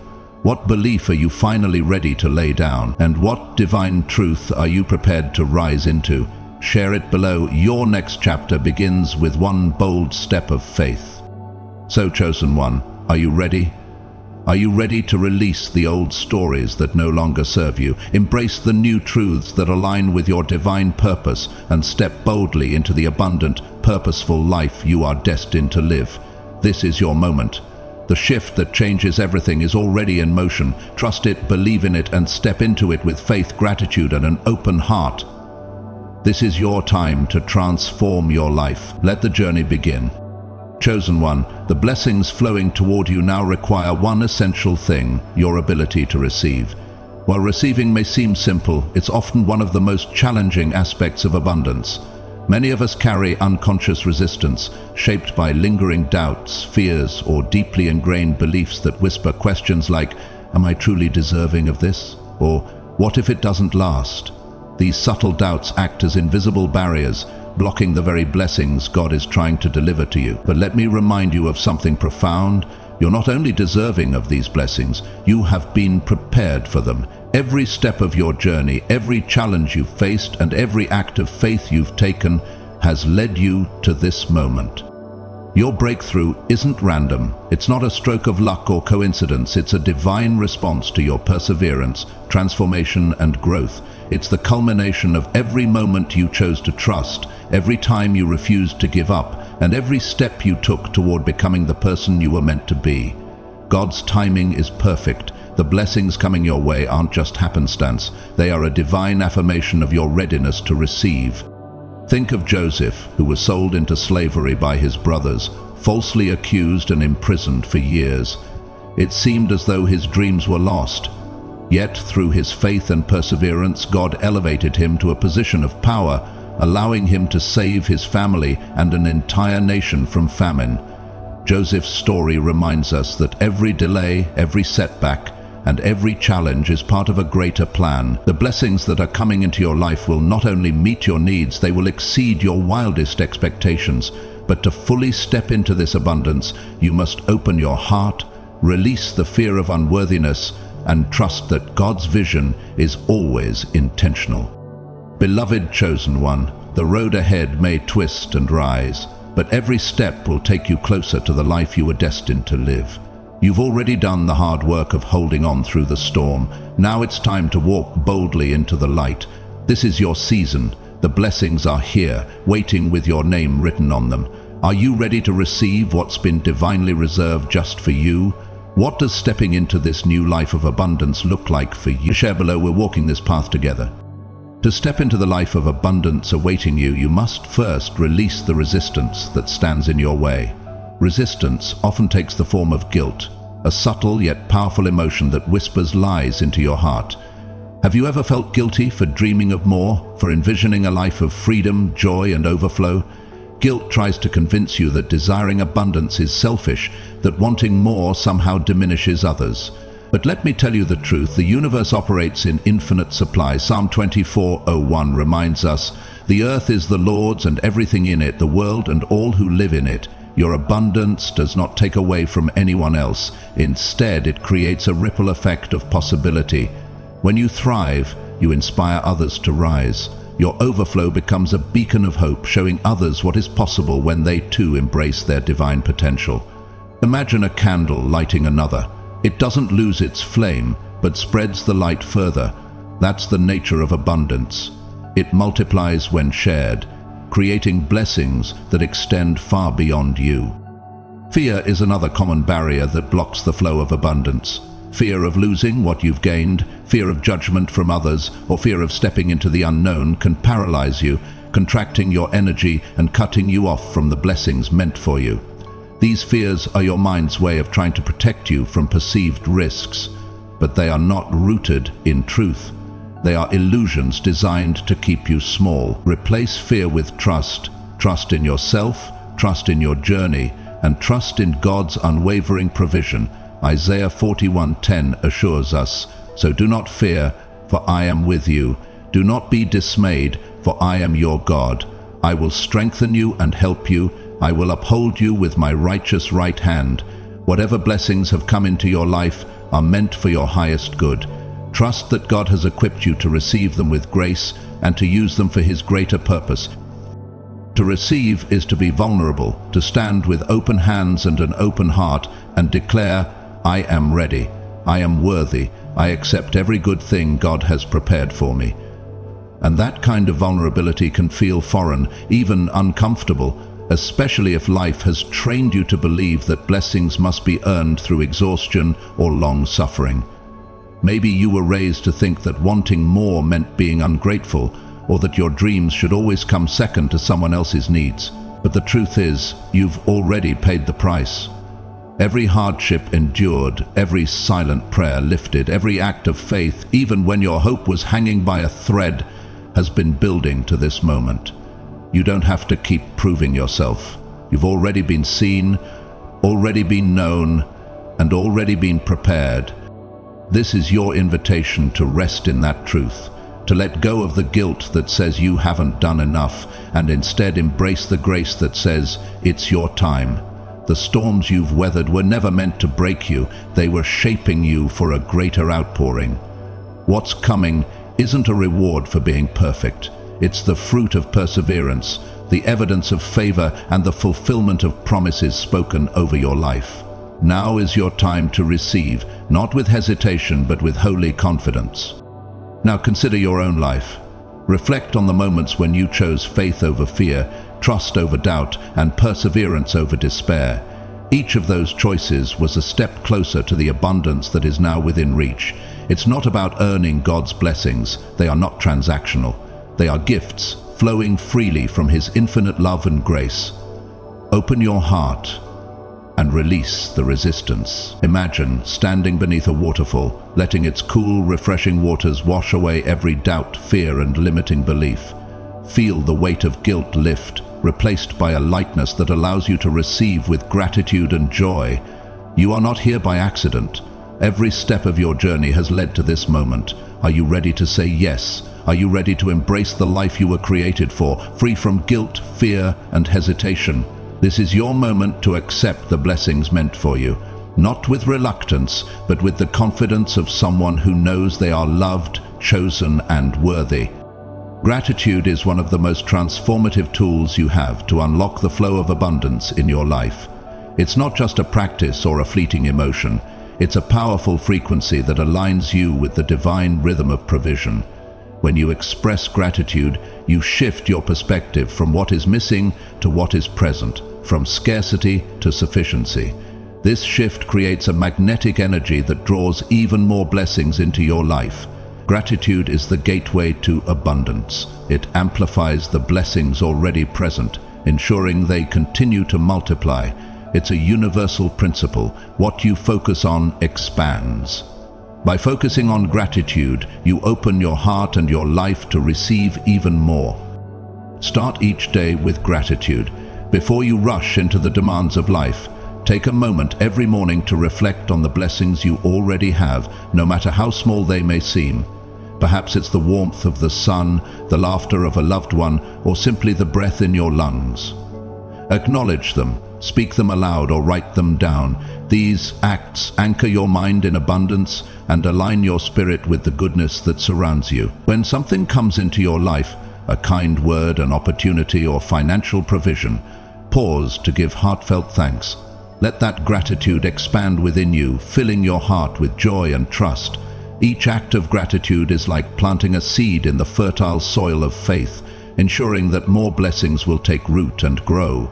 what belief are you finally ready to lay down, and what divine truth are you prepared to rise into? Share it below. Your next chapter begins with one bold step of faith. So, chosen one, are you ready? Are you ready to release the old stories that no longer serve you, embrace the new truths that align with your divine purpose, and step boldly into the abundant, purposeful life you are destined to live? This is your moment. The shift that changes everything is already in motion. Trust it, believe in it, and step into it with faith, gratitude, and an open heart. This is your time to transform your life. Let the journey begin. Chosen one, the blessings flowing toward you now require one essential thing: your ability to receive. While receiving may seem simple, it's often one of the most challenging aspects of abundance. Many of us carry unconscious resistance, shaped by lingering doubts, fears, or deeply ingrained beliefs that whisper questions like, "Am I truly deserving of this?" Or, "What if it doesn't last?" These subtle doubts act as invisible barriers, blocking the very blessings God is trying to deliver to you. But let me remind you of something profound. You're not only deserving of these blessings, you have been prepared for them. Every step of your journey, every challenge you've faced, and every act of faith you've taken has led you to this moment. Your breakthrough isn't random. It's not a stroke of luck or coincidence. It's a divine response to your perseverance, transformation, and growth. It's the culmination of every moment you chose to trust, every time you refused to give up, and every step you took toward becoming the person you were meant to be. God's timing is perfect. The blessings coming your way aren't just happenstance. They are a divine affirmation of your readiness to receive. Think of Joseph, who was sold into slavery by his brothers, falsely accused and imprisoned for years. It seemed as though his dreams were lost. Yet, through his faith and perseverance, God elevated him to a position of power, allowing him to save his family and an entire nation from famine. Joseph's story reminds us that every delay, every setback, and every challenge is part of a greater plan. The blessings that are coming into your life will not only meet your needs, they will exceed your wildest expectations. But to fully step into this abundance, you must open your heart, release the fear of unworthiness, and trust that God's vision is always intentional. Beloved chosen one, the road ahead may twist and rise, but every step will take you closer to the life you were destined to live. You've already done the hard work of holding on through the storm. Now it's time to walk boldly into the light. This is your season. The blessings are here, waiting with your name written on them. Are you ready to receive what's been divinely reserved just for you? What does stepping into this new life of abundance look like for you? Share below, we're walking this path together. To step into the life of abundance awaiting you, you must first release the resistance that stands in your way. Resistance often takes the form of guilt, a subtle yet powerful emotion that whispers lies into your heart. Have you ever felt guilty for dreaming of more, for envisioning a life of freedom, joy, and overflow? Guilt tries to convince you that desiring abundance is selfish, that wanting more somehow diminishes others. But let me tell you the truth, the universe operates in infinite supply. Psalm 24:01 reminds us, "The earth is the Lord's and everything in it, the world and all who live in it." Your abundance does not take away from anyone else. Instead, it creates a ripple effect of possibility. When you thrive, you inspire others to rise. Your overflow becomes a beacon of hope, showing others what is possible when they too embrace their divine potential. Imagine a candle lighting another. It doesn't lose its flame, but spreads the light further. That's the nature of abundance. It multiplies when shared, creating blessings that extend far beyond you. Fear is another common barrier that blocks the flow of abundance. Fear of losing what you've gained, fear of judgment from others, or fear of stepping into the unknown can paralyze you, contracting your energy and cutting you off from the blessings meant for you. These fears are your mind's way of trying to protect you from perceived risks, but they are not rooted in truth. They are illusions designed to keep you small. Replace fear with trust. Trust in yourself, trust in your journey, and trust in God's unwavering provision. Isaiah 41:10 assures us, "So do not fear, for I am with you. Do not be dismayed, for I am your God. I will strengthen you and help you. I will uphold you with my righteous right hand." Whatever blessings have come into your life are meant for your highest good. Trust that God has equipped you to receive them with grace and to use them for His greater purpose. To receive is to be vulnerable, to stand with open hands and an open heart and declare, "I am ready, I am worthy, I accept every good thing God has prepared for me." And that kind of vulnerability can feel foreign, even uncomfortable, especially if life has trained you to believe that blessings must be earned through exhaustion or long suffering. Maybe you were raised to think that wanting more meant being ungrateful, or that your dreams should always come second to someone else's needs. But the truth is, you've already paid the price. Every hardship endured, every silent prayer lifted, every act of faith, even when your hope was hanging by a thread, has been building to this moment. You don't have to keep proving yourself. You've already been seen, already been known, and already been prepared. This is your invitation to rest in that truth, to let go of the guilt that says you haven't done enough, and instead embrace the grace that says it's your time. The storms you've weathered were never meant to break you, they were shaping you for a greater outpouring. What's coming isn't a reward for being perfect. It's the fruit of perseverance, the evidence of favor, and the fulfillment of promises spoken over your life. Now is your time to receive, not with hesitation, but with holy confidence. Now consider your own life. Reflect on the moments when you chose faith over fear, trust over doubt, and perseverance over despair. Each of those choices was a step closer to the abundance that is now within reach. It's not about earning God's blessings. They are not transactional. They are gifts flowing freely from His infinite love and grace. Open your heart and release the resistance. Imagine standing beneath a waterfall, letting its cool, refreshing waters wash away every doubt, fear, and limiting belief. Feel the weight of guilt lift, replaced by a lightness that allows you to receive with gratitude and joy. You are not here by accident. Every step of your journey has led to this moment. Are you ready to say yes? Are you ready to embrace the life you were created for, free from guilt, fear, and hesitation? This is your moment to accept the blessings meant for you, not with reluctance, but with the confidence of someone who knows they are loved, chosen, and worthy. Gratitude is one of the most transformative tools you have to unlock the flow of abundance in your life. It's not just a practice or a fleeting emotion. It's a powerful frequency that aligns you with the divine rhythm of provision. When you express gratitude, you shift your perspective from what is missing to what is present, from scarcity to sufficiency. This shift creates a magnetic energy that draws even more blessings into your life. Gratitude is the gateway to abundance. It amplifies the blessings already present, ensuring they continue to multiply. It's a universal principle. What you focus on expands. By focusing on gratitude, you open your heart and your life to receive even more. Start each day with gratitude. Before you rush into the demands of life, take a moment every morning to reflect on the blessings you already have, no matter how small they may seem. Perhaps it's the warmth of the sun, the laughter of a loved one, or simply the breath in your lungs. Acknowledge them, speak them aloud, or write them down. These acts anchor your mind in abundance and align your spirit with the goodness that surrounds you. When something comes into your life, a kind word, an opportunity, or financial provision, pause to give heartfelt thanks. Let that gratitude expand within you, filling your heart with joy and trust. Each act of gratitude is like planting a seed in the fertile soil of faith, ensuring that more blessings will take root and grow.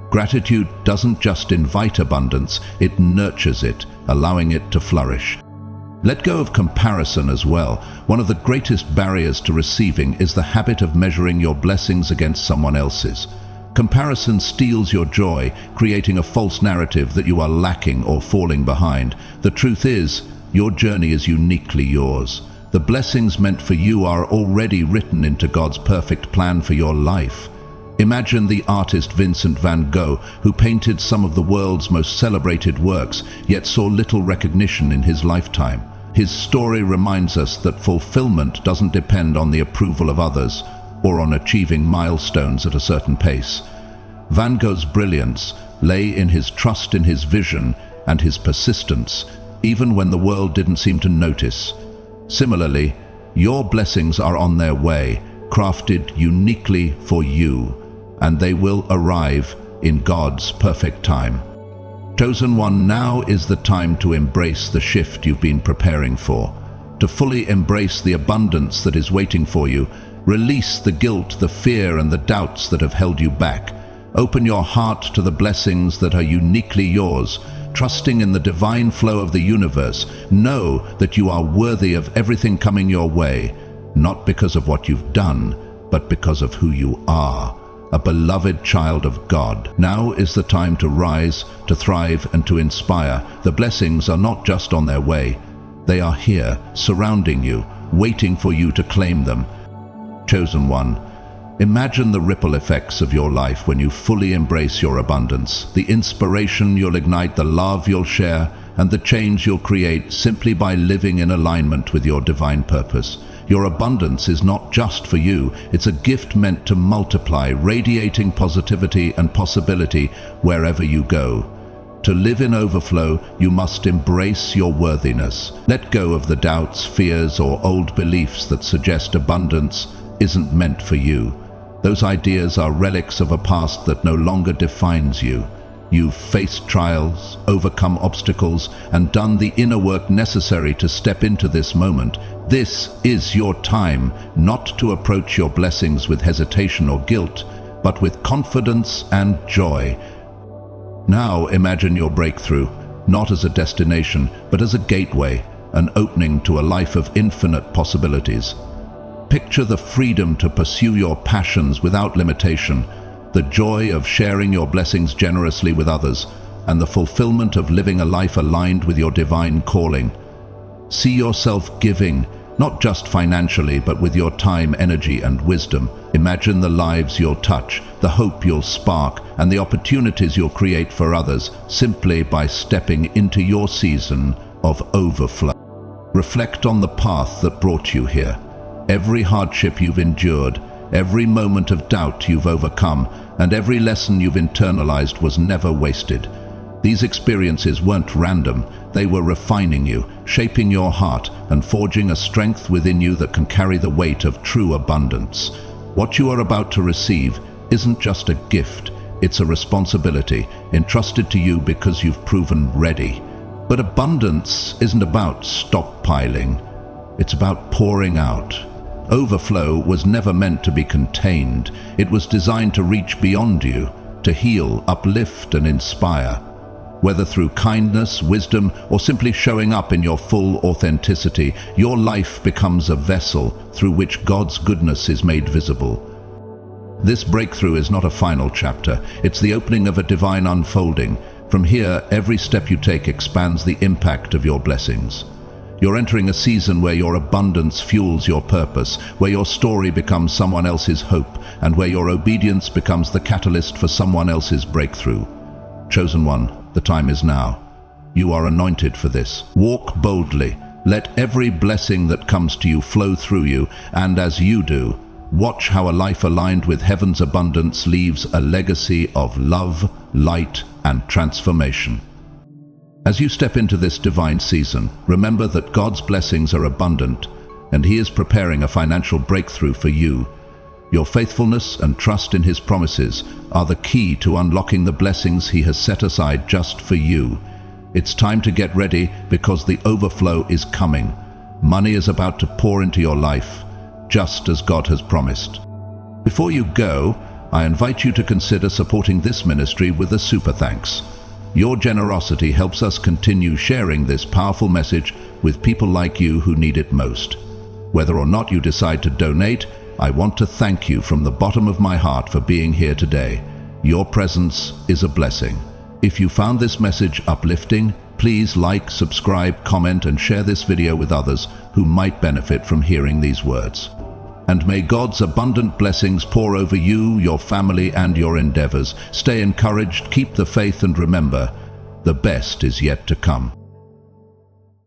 Gratitude doesn't just invite abundance, it nurtures it, allowing it to flourish. Let go of comparison as well. One of the greatest barriers to receiving is the habit of measuring your blessings against someone else's. Comparison steals your joy, creating a false narrative that you are lacking or falling behind. The truth is, your journey is uniquely yours. The blessings meant for you are already written into God's perfect plan for your life. Imagine the artist Vincent van Gogh, who painted some of the world's most celebrated works, yet saw little recognition in his lifetime. His story reminds us that fulfillment doesn't depend on the approval of others or on achieving milestones at a certain pace. Van Gogh's brilliance lay in his trust in his vision and his persistence, even when the world didn't seem to notice. Similarly, your blessings are on their way, crafted uniquely for you, and they will arrive in God's perfect time. Chosen one, now is the time to embrace the shift you've been preparing for. To fully embrace the abundance that is waiting for you, release the guilt, the fear, and the doubts that have held you back. Open your heart to the blessings that are uniquely yours. Trusting in the divine flow of the universe, know that you are worthy of everything coming your way, not because of what you've done, but because of who you are, a beloved child of God. Now is the time to rise, to thrive, and to inspire. The blessings are not just on their way. They are here, surrounding you, waiting for you to claim them. Chosen one, imagine the ripple effects of your life when you fully embrace your abundance, the inspiration you'll ignite, the love you'll share, and the change you'll create simply by living in alignment with your divine purpose. Your abundance is not just for you, it's a gift meant to multiply, radiating positivity and possibility wherever you go. To live in overflow, you must embrace your worthiness. Let go of the doubts, fears, or old beliefs that suggest abundance isn't meant for you. Those ideas are relics of a past that no longer defines you. You've faced trials, overcome obstacles, and done the inner work necessary to step into this moment. This is your time, not to approach your blessings with hesitation or guilt, but with confidence and joy. Now imagine your breakthrough, not as a destination, but as a gateway, an opening to a life of infinite possibilities. Picture the freedom to pursue your passions without limitation, the joy of sharing your blessings generously with others, and the fulfillment of living a life aligned with your divine calling. See yourself giving, not just financially, but with your time, energy, and wisdom. Imagine the lives you'll touch, the hope you'll spark, and the opportunities you'll create for others simply by stepping into your season of overflow. Reflect on the path that brought you here. Every hardship you've endured, every moment of doubt you've overcome, and every lesson you've internalized was never wasted. These experiences weren't random. They were refining you, shaping your heart, and forging a strength within you that can carry the weight of true abundance. What you are about to receive isn't just a gift, it's a responsibility entrusted to you because you've proven ready. But abundance isn't about stockpiling, it's about pouring out. Overflow was never meant to be contained. It was designed to reach beyond you, to heal, uplift, and inspire. Whether through kindness, wisdom, or simply showing up in your full authenticity, your life becomes a vessel through which God's goodness is made visible. This breakthrough is not a final chapter. It's the opening of a divine unfolding. From here, every step you take expands the impact of your blessings. You're entering a season where your abundance fuels your purpose, where your story becomes someone else's hope, and where your obedience becomes the catalyst for someone else's breakthrough. Chosen one, the time is now. You are anointed for this. Walk boldly. Let every blessing that comes to you flow through you, and as you do, watch how a life aligned with heaven's abundance leaves a legacy of love, light, and transformation. As you step into this divine season, remember that God's blessings are abundant, and He is preparing a financial breakthrough for you. Your faithfulness and trust in His promises are the key to unlocking the blessings He has set aside just for you. It's time to get ready because the overflow is coming. Money is about to pour into your life, just as God has promised. Before you go, I invite you to consider supporting this ministry with a super thanks. Your generosity helps us continue sharing this powerful message with people like you who need it most. Whether or not you decide to donate, I want to thank you from the bottom of my heart for being here today. Your presence is a blessing. If you found this message uplifting, please like, subscribe, comment, and share this video with others who might benefit from hearing these words. And may God's abundant blessings pour over you, your family, and your endeavors. Stay encouraged, keep the faith, and remember, the best is yet to come.